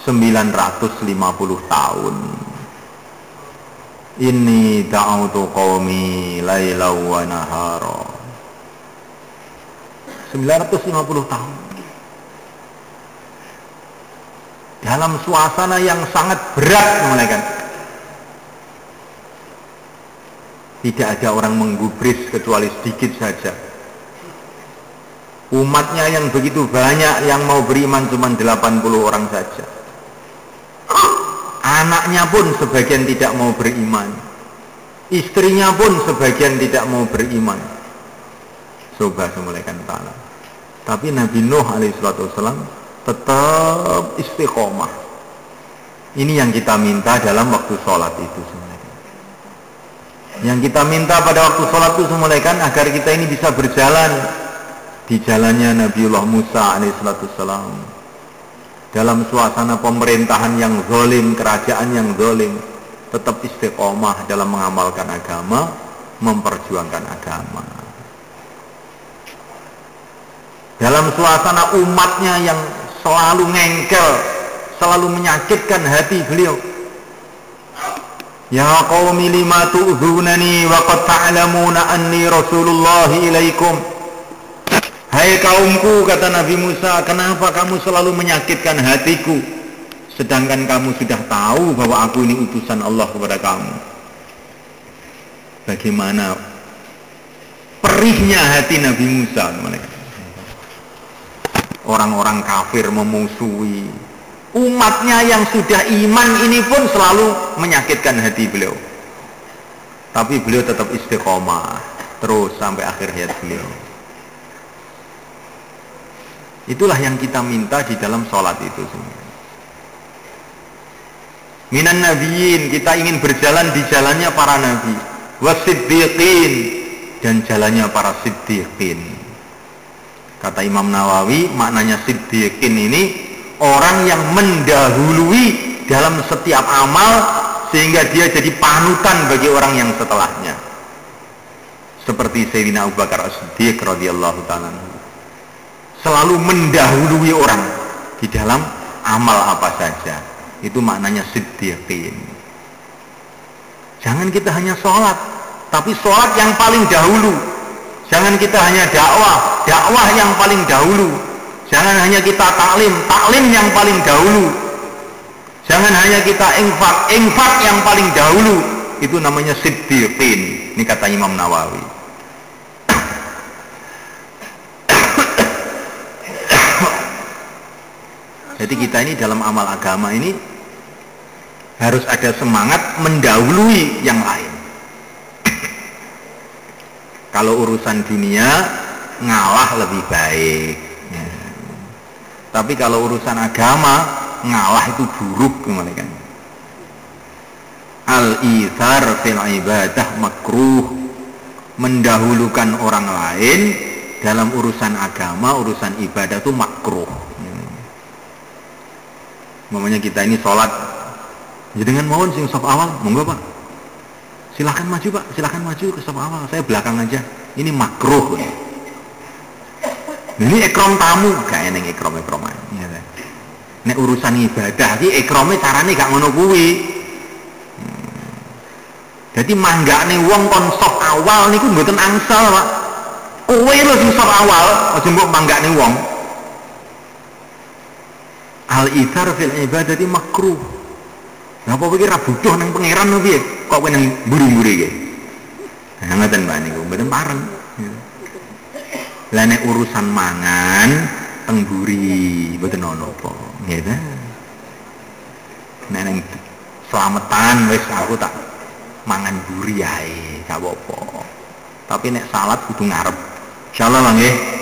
[SPEAKER 1] 950 tahun. Inni da'autu qaumi laila wa nahara. 950 tahun. Dalam suasana yang sangat berat, malaikat. Tidak ada orang menggubris kecuali sedikit saja. Umatnya yang begitu banyak, yang mau beriman cuma 80 orang saja. Anaknya pun sebagian tidak mau beriman. Istrinya pun sebagian tidak mau beriman. Coba semulaikan ta'ala. Tapi Nabi Nuh alaihissalam tetap istiqomah. Ini yang kita minta dalam waktu sholat itu semua. Yang kita minta pada waktu sholat itu semulaikan agar kita ini bisa berjalan di jalannya Nabiullah Musa alaihissalam. Dalam suasana pemerintahan yang zalim, kerajaan yang zalim, tetap istiqomah dalam mengamalkan agama, memperjuangkan agama. Dalam suasana umatnya yang selalu ngengkel, selalu menyakitkan hati beliau. Ya qaumi lima tu'dzunani wa qad ta'lamuna anni Rasulullah ilaikum. Hai kaumku, kata Nabi Musa, kenapa kamu selalu menyakitkan hatiku, sedangkan kamu sudah tahu bahwa aku ini utusan Allah kepada kamu. Bagaimana perihnya hati Nabi Musa. Orang-orang kafir memusuhi umatnya yang sudah iman ini pun selalu menyakitkan hati beliau, tapi beliau tetap istiqomah terus sampai akhir hayat beliau. Itulah yang kita minta di dalam sholat itu semua. Minan nabiyyin, kita ingin berjalan di jalannya para nabi, wasiddiqin, dan jalannya para siddiqin. Kata Imam Nawawi, maknanya siddiqin ini orang yang mendahului dalam setiap amal sehingga dia jadi panutan bagi orang yang setelahnya, seperti Sayyidina Abu Bakar As-Siddiq radhiyallahu ta'ala, selalu mendahului orang di dalam amal apa saja. Itu maknanya siddiqin. Jangan kita hanya sholat, tapi sholat yang paling dahulu. Jangan kita hanya dakwah yang paling dahulu. Jangan hanya kita taklim yang paling dahulu. Jangan hanya kita infak yang paling dahulu. Itu namanya siddiqin. Ini kata Imam Nawawi. Jadi kita ini dalam amal agama ini harus ada semangat mendahului yang lain. Kalau urusan dunia ngalah lebih baik, ya. Tapi kalau urusan agama ngalah itu buruk, kan? Al-ithar fil ibadah makruh, mendahulukan orang lain dalam urusan agama, urusan ibadah itu makruh. Mamanya kita ini sholat, jenengan mohon sing saf awal, monggo Pak. Silahkan maju Pak, silahkan maju ke saf awal. Saya belakang aja. Ini makruh. Ini ikram tamu, gak enak ikram aja. Nek urusan ibadah, ini ikramnya caranya gak ngono kuwi. Jadi manggane wong kon saf awal niku mboten angsal Pak. Kowe lho sing saf awal, aja mbok manggane wong. Al-ithar fil ibadati makruh. Napa pikir ra butuh nang pangeran lho piye? Kok kowe nang mburi-mburi iki? Nah, ngoten Mbak niku, mboten pareng. Lah nek urusan mangan teng mburi mboten ono apa, nggih ta? Nek nang slametan wis aku tak mangan mburi ae, gak apa-apa. Tapi nek salat kudu ngarep. Insyaallah lah nggih.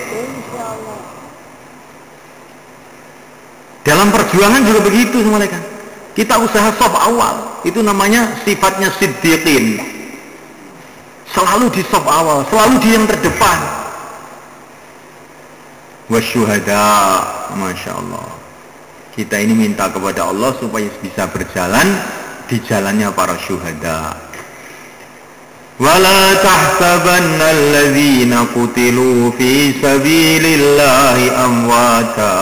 [SPEAKER 1] Dalam perjuangan juga begitu semuanya kan. Kita usaha saf awal, itu namanya sifatnya siddiqin. Selalu di saf awal, selalu di yang terdepan. Wasyuhada, Masya Allah. Kita ini minta kepada Allah supaya bisa berjalan di jalannya para syuhada. Wala tahsabanna alladzina qutilu fi sabilillahi amwata,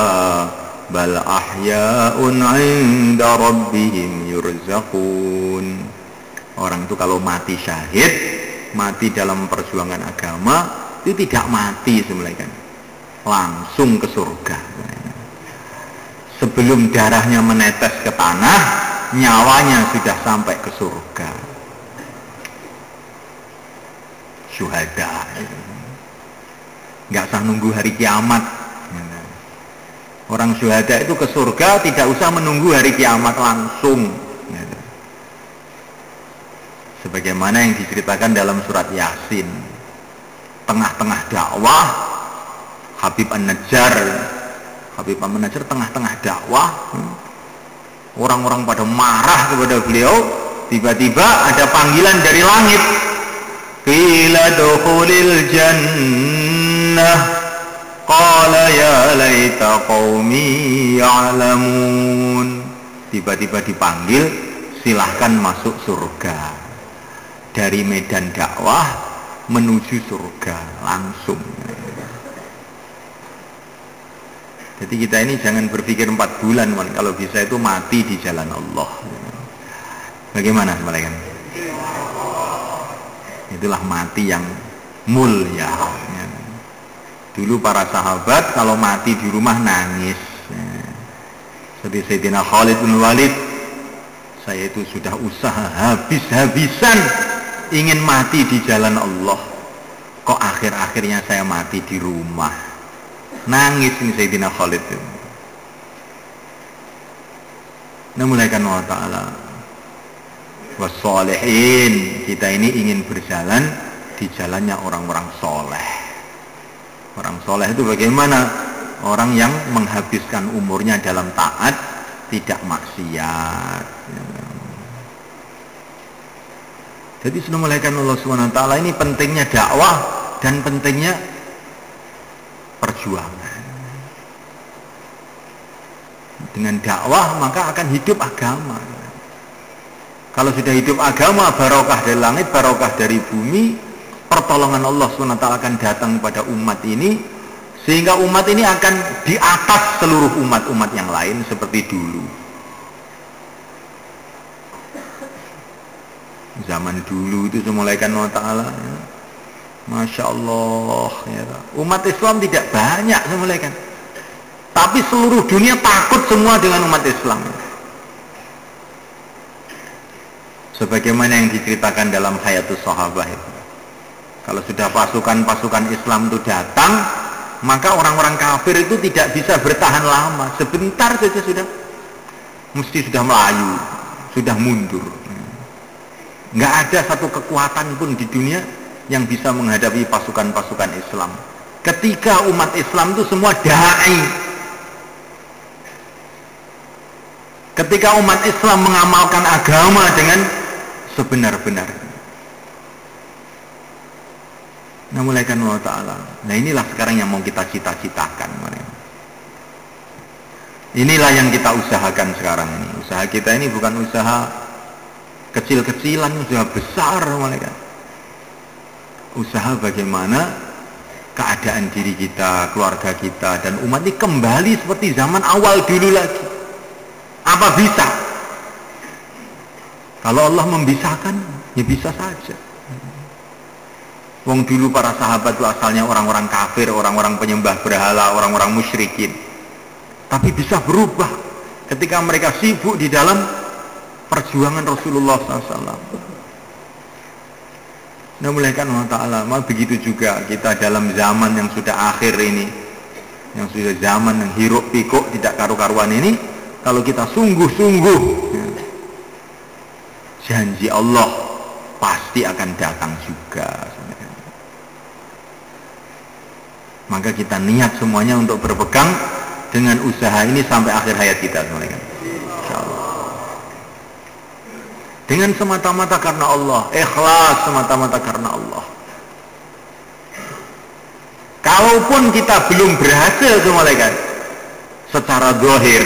[SPEAKER 1] bal ahya'un 'inda rabbihim yurzaqun. Orang itu kalau mati syahid, mati dalam perjuangan agama, itu tidak mati sebenarnya kan, langsung ke surga. Sebelum darahnya menetes ke tanah, nyawanya sudah sampai ke surga. Syuhada, nggak usah nunggu hari kiamat. Orang syuhada itu ke surga tidak usah menunggu hari kiamat, langsung. Sebagaimana yang diceritakan dalam surat Yasin. Tengah-tengah dakwah Habib An-Najjar tengah-tengah dakwah, orang-orang pada marah kepada beliau. Tiba-tiba ada panggilan dari langit, qila dukhulil jannah, qala ya laita qaumi ya'lamun. Tiba-tiba dipanggil, silahkan masuk surga. Dari medan dakwah menuju surga langsung. Jadi kita ini jangan berpikir 4 bulan man. Kalau bisa itu mati di jalan Allah. Bagaimana mereka? Itulah mati yang mulia. Dulu para sahabat kalau mati di rumah nangis. Seperti Sayyidina Khalid bin Walid, saya itu sudah usaha habis-habisan ingin mati di jalan Allah, kok akhir-akhirnya saya mati di rumah. Nangis ini Sayyidina Khalid. Namulaikan Allah Ta'ala wassalihin, kita ini ingin berjalan di jalannya orang-orang soleh. Orang soleh itu bagaimana? Orang yang menghabiskan umurnya dalam taat, tidak maksiat. Jadi sudah mulaikan Allah SWT, ini pentingnya dakwah dan pentingnya perjuangan. Dengan dakwah maka akan hidup agama. Kalau sudah hidup agama, barokah dari langit, barokah dari bumi, pertolongan Allah SWT akan datang pada umat ini, sehingga umat ini akan di atas seluruh umat-umat yang lain seperti dulu. Zaman dulu itu semulaikan Allah Ta'ala, ya. Masya Allah, ya. Umat Islam tidak banyak semulaikan, tapi seluruh dunia takut semua dengan umat Islam. Sebagaimana yang diceritakan dalam Hayatus Sahabah itu. Kalau sudah pasukan-pasukan Islam itu datang, maka orang-orang kafir itu tidak bisa bertahan lama. Sebentar saja mesti sudah melayu, sudah mundur. Nggak ada satu kekuatan pun di dunia yang bisa menghadapi pasukan-pasukan Islam. Ketika umat Islam itu semua da'i, ketika umat Islam mengamalkan agama dengan sebenar-benarnya. Namulaikan Allah Ta'ala. Nah inilah sekarang yang mau kita cita-citakan. Inilah yang kita usahakan sekarang ini. Usaha kita ini bukan usaha kecil-kecilan, usaha besar. Usaha bagaimana keadaan diri kita, keluarga kita, dan umat ini kembali seperti zaman awal dulu lagi. Apa bisa? Kalau Allah membisahkan, ya bisa saja. Wong dulu para sahabat itu asalnya orang-orang kafir, orang-orang penyembah berhala, orang-orang musyrikin. Tapi bisa berubah ketika mereka sibuk di dalam perjuangan Rasulullah SAW. Nah mulaikan Allah Ta'ala, begitu juga kita dalam zaman yang sudah akhir ini, yang sudah zaman yang hiruk pikuk tidak karu-karuan ini, kalau kita sungguh-sungguh, janji Allah pasti akan datang juga. Maka kita niat semuanya untuk berpegang dengan usaha ini sampai akhir hayat kita, insyaallah. Dengan semata-mata karena Allah, ikhlas semata-mata karena Allah. Kalaupun kita belum berhasil secara zahir,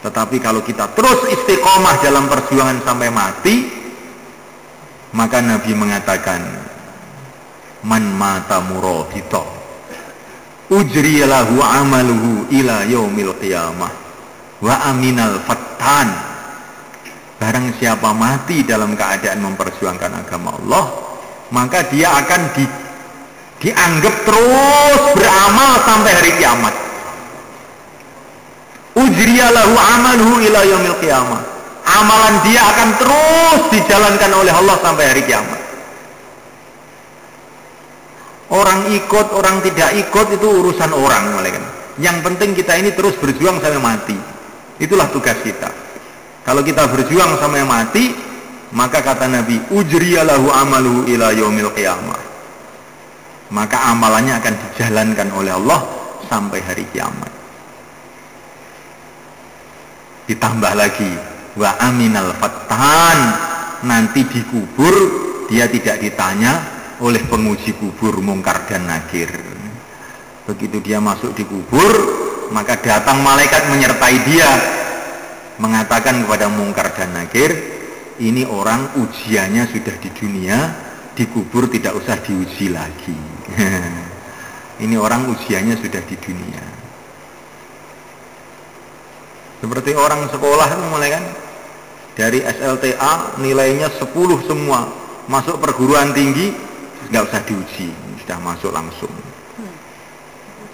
[SPEAKER 1] tetapi kalau kita terus istiqomah dalam perjuangan sampai mati, maka Nabi mengatakan, man mata muradita ujriyalahu amaluhu ila yaumil qiyamah wa aminal fattan. Barang siapa mati dalam keadaan memperjuangkan agama Allah, maka dia akan dianggap terus beramal sampai hari kiamat. Ujriyalahu amaluhu ila yaumil qiyamah, amalan dia akan terus dijalankan oleh Allah sampai hari kiamat. Orang ikut, orang tidak ikut itu urusan orang. Yang penting kita ini terus berjuang sampai mati. Itulah tugas kita. Kalau kita berjuang sampai mati, maka kata Nabi, ujriyalahu amaluhu ila yaumil qiyamah, maka amalannya akan dijalankan oleh Allah sampai hari kiamat. Ditambah lagi, wa aminal fattan, nanti dikubur dia tidak ditanya oleh penguji kubur Mungkar dan Nakir. Begitu dia masuk di kubur, maka datang malaikat menyertai dia, mengatakan kepada Mungkar dan Nakir, ini orang ujiannya sudah di dunia, di kubur tidak usah diuji lagi. Ini orang ujiannya sudah di dunia. Seperti orang sekolah itu mulai kan, dari SLTA nilainya 10 semua, masuk perguruan tinggi nggak usah diuji, sudah masuk langsung.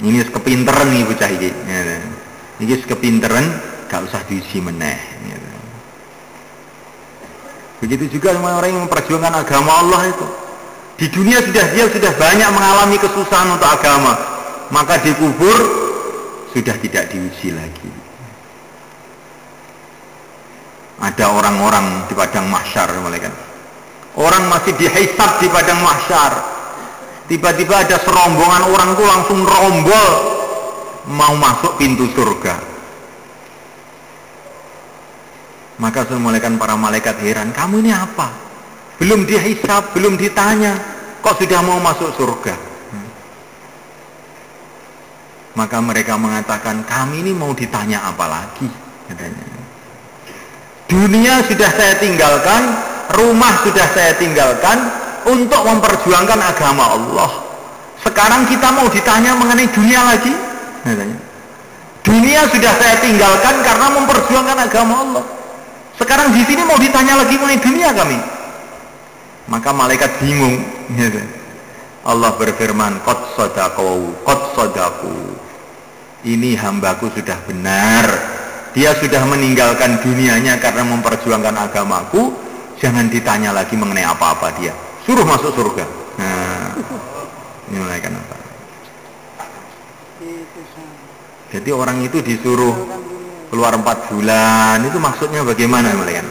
[SPEAKER 1] Ini kepinteran nih bocah iki. Ini kepinteran, nggak usah diuji meneh. Begitu juga sama orang yang memperjuangkan agama Allah itu. Di dunia dia sudah banyak mengalami kesusahan untuk agama, maka di kubur sudah tidak diuji lagi. Ada orang-orang di padang mahsyar, malaikat. Orang masih dihisab di padang mahsyar. Tiba-tiba ada serombongan orang itu langsung rombol mau masuk pintu surga. Maka malaikat, para malaikat heran, kamu ini apa? Belum dihisab, belum ditanya, kok sudah mau masuk surga? Maka mereka mengatakan, kami ini mau ditanya apa lagi? Katanya. Dunia sudah saya tinggalkan, rumah sudah saya tinggalkan untuk memperjuangkan agama Allah. Sekarang kita mau ditanya mengenai dunia lagi? Katanya. Dunia sudah saya tinggalkan karena memperjuangkan agama Allah. Sekarang di sini mau ditanya lagi mengenai dunia kami. Maka malaikat bingung. Allah berfirman, qad sadaku. Ini hambaku sudah benar. Dia sudah meninggalkan dunianya karena memperjuangkan agamaku. Jangan ditanya lagi mengenai apa-apa dia. Suruh masuk surga. Nah, ini malaikat apa? Jadi orang itu disuruh keluar 4 bulan. Itu maksudnya bagaimana malaikat?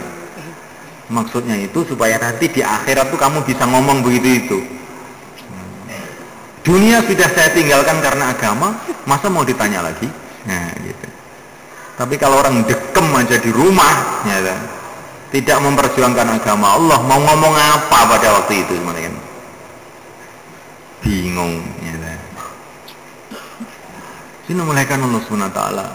[SPEAKER 1] Maksudnya itu supaya nanti di akhirat tuh kamu bisa ngomong begitu itu. Dunia sudah saya tinggalkan karena agama, masa mau ditanya lagi? Nah, gitu. Tapi kalau orang dekem aja di rumah, ya, tidak memperjuangkan agama Allah, mau ngomong apa pada waktu itu, malaikat? Bingung, ya. Sini malaikat Allah Subhanahu wa taala.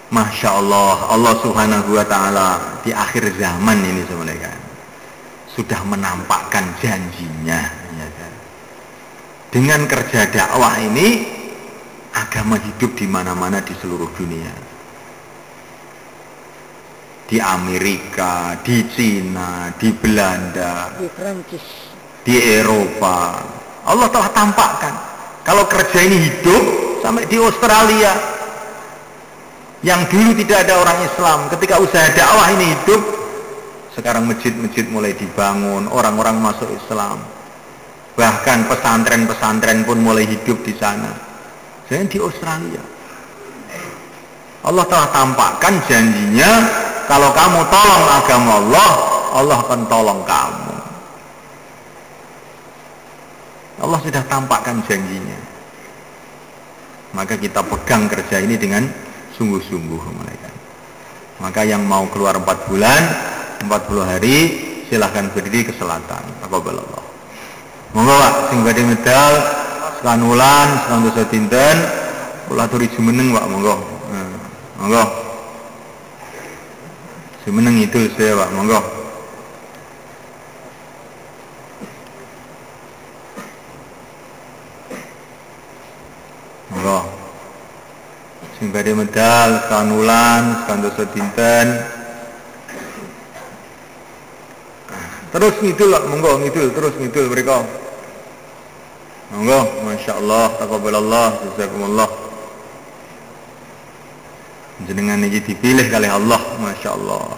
[SPEAKER 1] Masya Allah, Allah Subhanahu wa ta'ala di akhir zaman ini semuanya sudah menampakkan janjinya ya kan? Dengan kerja dakwah ini agama hidup di mana-mana di seluruh dunia, di Amerika, di Cina, di Belanda,
[SPEAKER 2] di Prancis,
[SPEAKER 1] di Eropa. Allah telah tampakkan kalau kerja ini hidup sampai di Australia. Yang dulu tidak ada orang Islam, ketika usaha dakwah ini hidup, sekarang masjid-masjid mulai dibangun, orang-orang masuk Islam. Bahkan pesantren-pesantren pun mulai hidup di sana. Jadi di Australia. Allah telah tampakkan janjinya, kalau kamu tolong agama Allah, Allah akan tolong kamu. Allah sudah tampakkan janjinya. Maka kita pegang kerja ini dengan sungguh-sungguh malaikat. Maka yang mau keluar 4 bulan 40 hari silahkan berdiri ke selatan. Taqabbalallah. Monggo Pak sing badhe medal sekanulan sekan dosa dinten kula aturi jumeneng Pak monggo. Monggo. Jumeneng itu saya Pak monggo. Monggo. Sing badhe medal sekanulan sekan dosa dinten. Terus ngidul lah, monggo ngidul, terus ngidul mereka. Monggo, Masya Allah, taqabbalallah, jazakumullah. Jenengan ini dipilih kali Allah, Masya Allah.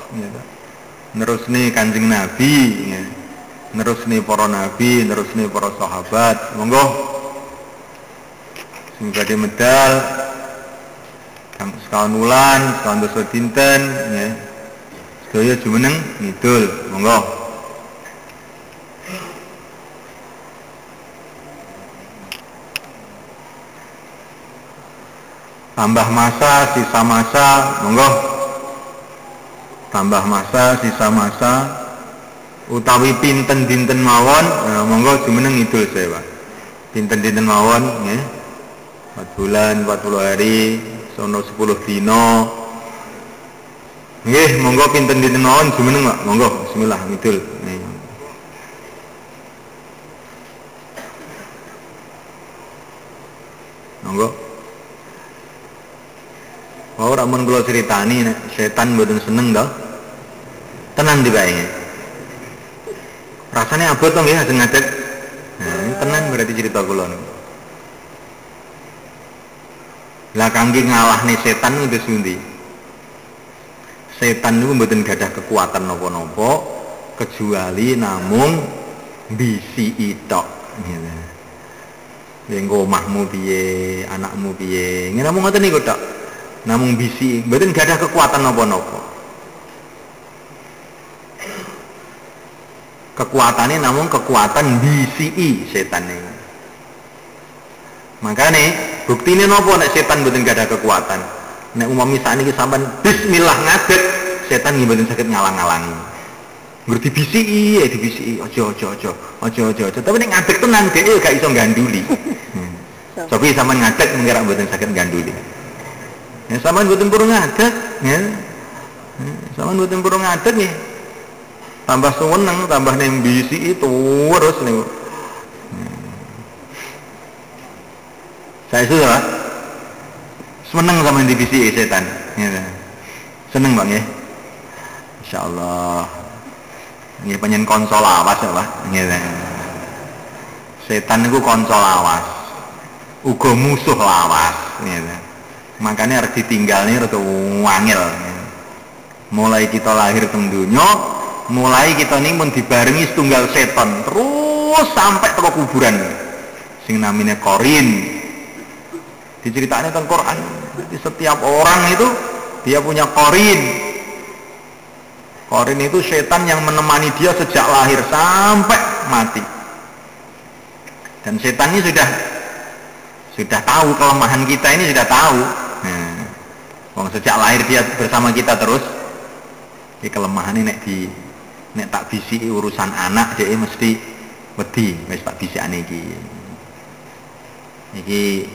[SPEAKER 1] Terus nih Kanjeng Nabi, terus nih para Nabi, terus nih para sahabat. Monggo, sing badhe medal sekanulan, sekan dosa dinten, sedaya jumeneng ngidul, monggo. Tambah masa, sisa masa, monggo. Tambah masa, sisa masa, utawi pinten dinten mawon, monggo jumeneng ngidul saya Pak. Pinten dinten mawon, 4 bulan, 40 hari. Sono 10 dino. Nggih, monggo pinten dinten mawon jumeneng Pak. Monggo, bismillah ngidul. Monggo. Ora mun kula critani nek setan mboten seneng to. Tenan dibae. Rasanya abot to nggih ajeng ngadeg. Nah, ini tenan berarti cerita kula niku. Lah kangge ngalahne setan niku pundi? Setan niku mboten gadah kekuatan napa-napa kecuali namung bisiki tok. Nggo omahmu piye, anakmu piye. Namung ngoten niku tok. Namung bisi, mboten gadah kekuatan napa-napa. Kekuatannya namun kekuatan bisi setan niku. Makane buktine napa nek setan mboten gadah kekuatan. Nek umpami sakniki sampean bismillah ngadeg, setan nggih mboten saged ngalang-alangi. Ngerti bisiki, dibisiki, aja. Tapi nek ngadeg tenan dhewe gak iso ganduli. Cobi sampean ngadeg mengira mboten saged ganduli. Ya sampean mboten purun ngadeg, ya. Sampean mboten purun ngadeg nggih. Tambah seneng, tambah nembisi itu terus niku. Saya sudah seneng sama divisi setan. Ya. Seneng bang ya. Insyaallah. Ini penyen konsol awas ya pak. Ya. Setan itu konsol awas. Uga musuh lawas. Ya. Makanya harus ditinggalnya rada wangil. Ya. Mulai kita lahir teng dunya, mulai kita ini pun dibarengi setunggal setan terus sampai ke kuburan sing namanya korin. Diceritakan tentang Quran. Jadi setiap orang itu dia punya korin. Korin itu setan yang menemani dia sejak lahir sampai mati. Dan setan ini sudah tahu kelemahan kita ini, sudah tahu. Sejak lahir dia bersama kita terus. Di kelemahan ini nek tak bisi urusan anak dia mesti wedi wis tak bisikane iki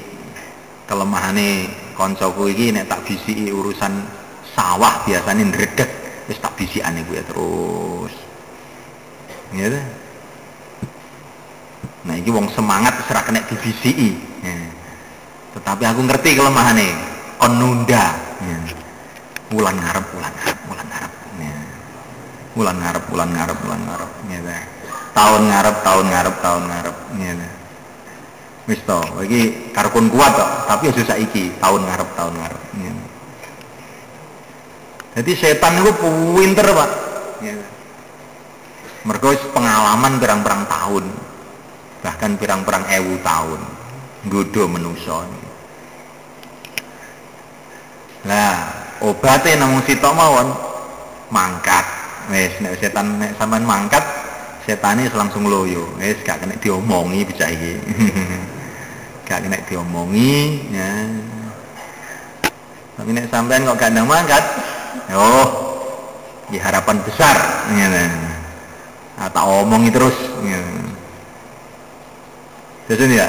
[SPEAKER 1] kelemahane koncoku iki nek tak bisi urusan sawah biasanya ndredeg wis tak bisikane kuwi terus ya. Nah iki wong semangat wis ora kena dibisiki ya. Tetapi aku ngerti kelemahane kon nunda ya. Bulan ngarep ya. Bulan ngarep gitu. Tahun ngarep gitu. Wis to, iki karepun kuat to, tapi aja saiki, tahun ngarep gitu. Jadi setan itu pinter, Pak. Gitu. Mergo pengalaman pirang-pirang tahun. Bahkan pirang-pirang ewu tahun nggodho manusa. Lah, obatnya namung sitok mawon mangkat. Wes nek setan nek sampean mangkat, setane langsung loyo. Wes gak kena diomongi bocah iki. Gak kena diomongi ya. Tapi nek sampean kok gak ndang mangkat, oh, ya harapan besar ngene. Ah tak omongi terus ngene. Sesun ya.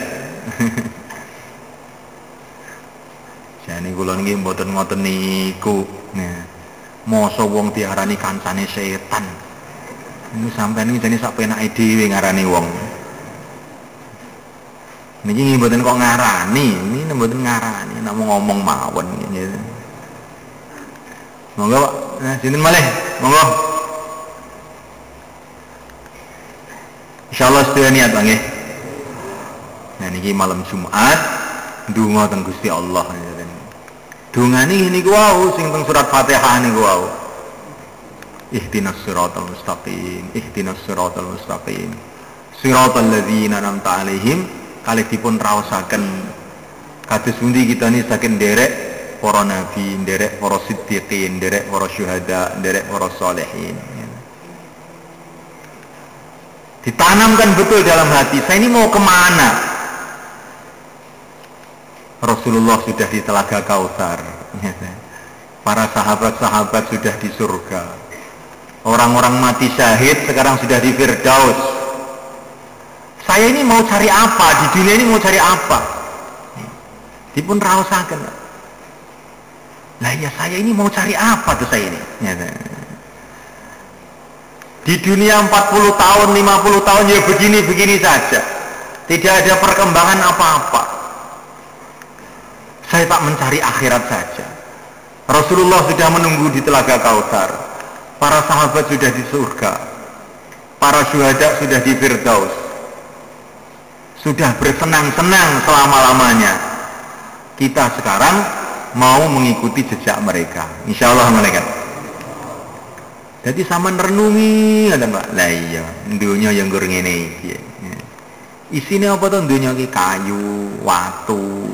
[SPEAKER 1] Jane kula niki mboten ngoten niku. Nah. Masa wong diarani kancane setan. Ini sampean iki jane sak penake dhewe ngarani wong. Niki mboten kok ngarani, ini mboten ngarani, namung ngomong mawon gitu. Monggo Pak, nah sinten malih, monggo. Insyaallah sedaya niat nggih. Nah niki malam Jumat ndonga teng Gusti Allah. Dungane niku wau sing teng surat Fatihah niku wau. Ihdinas siratal mustaqim, ihdinas siratal mustaqim. Siratal ladzina an'amta 'alaihim kalih dipun raosaken kados pundi kita niki saking nderek para nabi, nderek para siddiqin, nderek para syuhada, nderek para sholihin. Ditanamkan betul dalam hati, saya ini mau kemana? Rasulullah sudah di Telaga Kautsar, para sahabat-sahabat sudah di surga, orang-orang mati syahid sekarang sudah di Firdaus. Saya ini mau cari apa? Di dunia ini mau cari apa? Dipun raosaken. Lah ya saya ini mau cari apa tuh saya ini? Di dunia 40 tahun, 50 tahun ya begini-begini saja. Tidak ada perkembangan apa-apa. Saya tak mencari akhirat saja. Rasulullah sudah menunggu di Telaga Kautsar. Para sahabat sudah di surga. para syuhada sudah di Firdaus, sudah bersenang-senang selama-lamanya. Kita sekarang mau mengikuti jejak mereka, insya Allah malaikat. Jadi sama renungi ada Mbak, lah iya dunia yang gur ngene iki. Isine apa to dunia iki? Kayu, watu,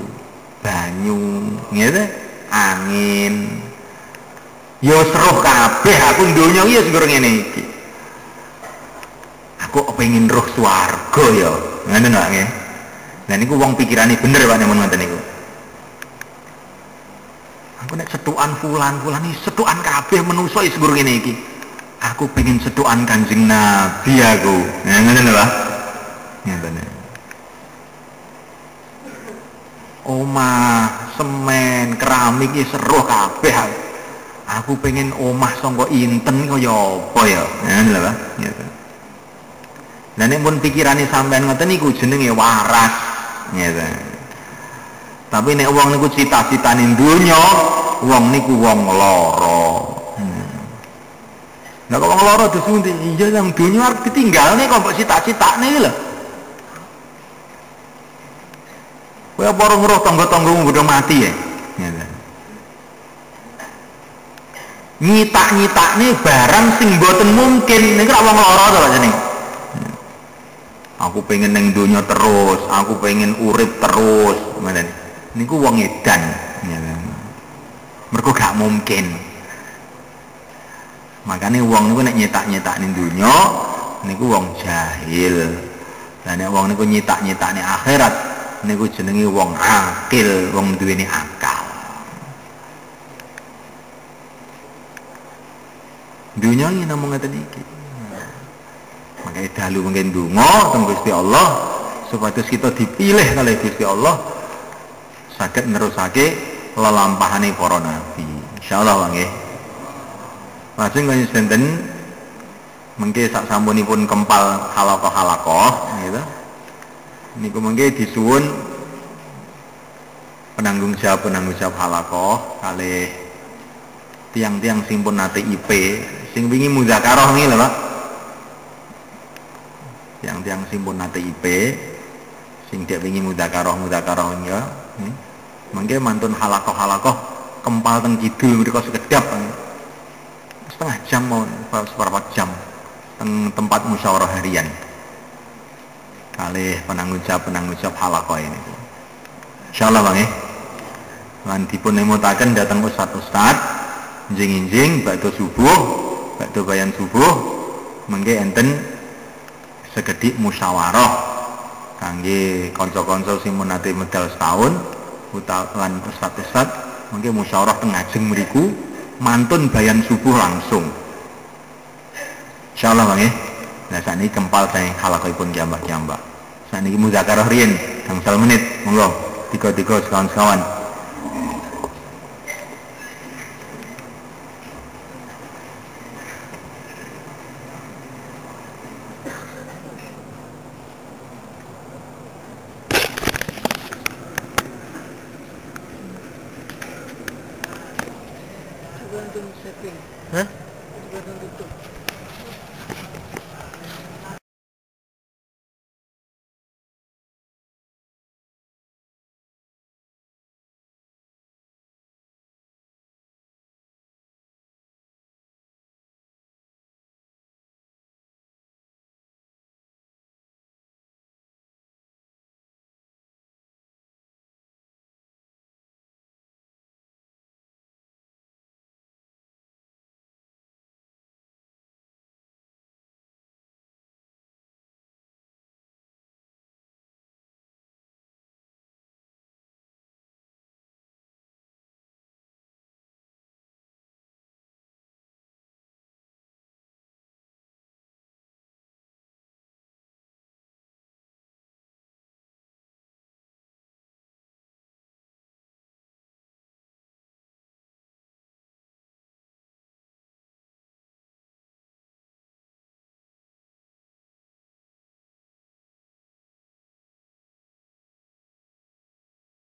[SPEAKER 1] banyu, ngene, angin. Ya seruh kabeh aku dunia iki ya gur ngene iki. Aku pengen roh swarga ya. Ngoten Pak nggih. Lah niku wong pikirane bener Pak nemen ngoten niku. Aku nek setukan fulan iki setukan kabeh menungso is gur ngene iki. Aku pengen setukan Kanjeng Nabi aku. Nah, ngoten lho Pak. Ngoten. Omah, semen, keramik iki seruh kabeh. Aku pengen omah sangka inten kaya apa ya. Ngoten lho Pak. Ngoten. Lah nek pun pikirane sampean ngoten niku jenenge waras, ngeten. Tapi nek wong niku cita-citane donya, wong niku wong lara. Lah kok wong lara disunti, iya nang donya arep ditinggalne kok mbok cita-citane iki lho. Kowe apa ora ngeruh tangga-tanggamu padha mati ya? Ngeten. Nyitak-nyitakne barang sing mboten mungkin, niku ora wong lara to Pak jeneng. Aku pengen neng dunia terus, aku pengen urip terus, mana nih? Niku wong edan, mereka gak mungkin. Makanya wong niku nek nyetak neng dunia, niku wong jahil. Dan nek wong niku nyetak nih akhirat, niku jenengi wong akil, wong duweni akal. Dunia ini namung ngeten iki. Makanya dalu mungkin donga teng Gusti Allah supaya kita dipilih oleh Gusti Allah saged nerusake lelampahane para nabi. Insyaallah nggih. Lajeng kaya sinten mengke sak sampunipun kempal halaqah gitu. Niku mengke disuwun penanggung jawab halaqah kalih tiang-tiang sing pun nate IP sing wingi muzakarah niki lho Pak. Yang simpun nate IP sing dek wingi mudakarah ya mangke mantun halaqah kempal teng kidul mriko sekedap setengah jam mau seperempat jam teng tempat musyawarah harian kalih penanggung jawab halaqah ini insyaallah Bang lan dipun nemutaken dateng ustaz njing-njing bakda subuh bakda bayan subuh mangke enten sekedik musyawarah kangge kanca-kanca sing mun nate medal setahun utawan ustaz-ustaz mengke musyawarah teng ngajeng mriku mantun bayan subuh langsung insyaallah Bang nah sakniki kempal saking halaqahipun jambak-jambak sakniki muzakarah riyin gangsal menit monggo tiga-tiga sekawan-sekawan. Hah?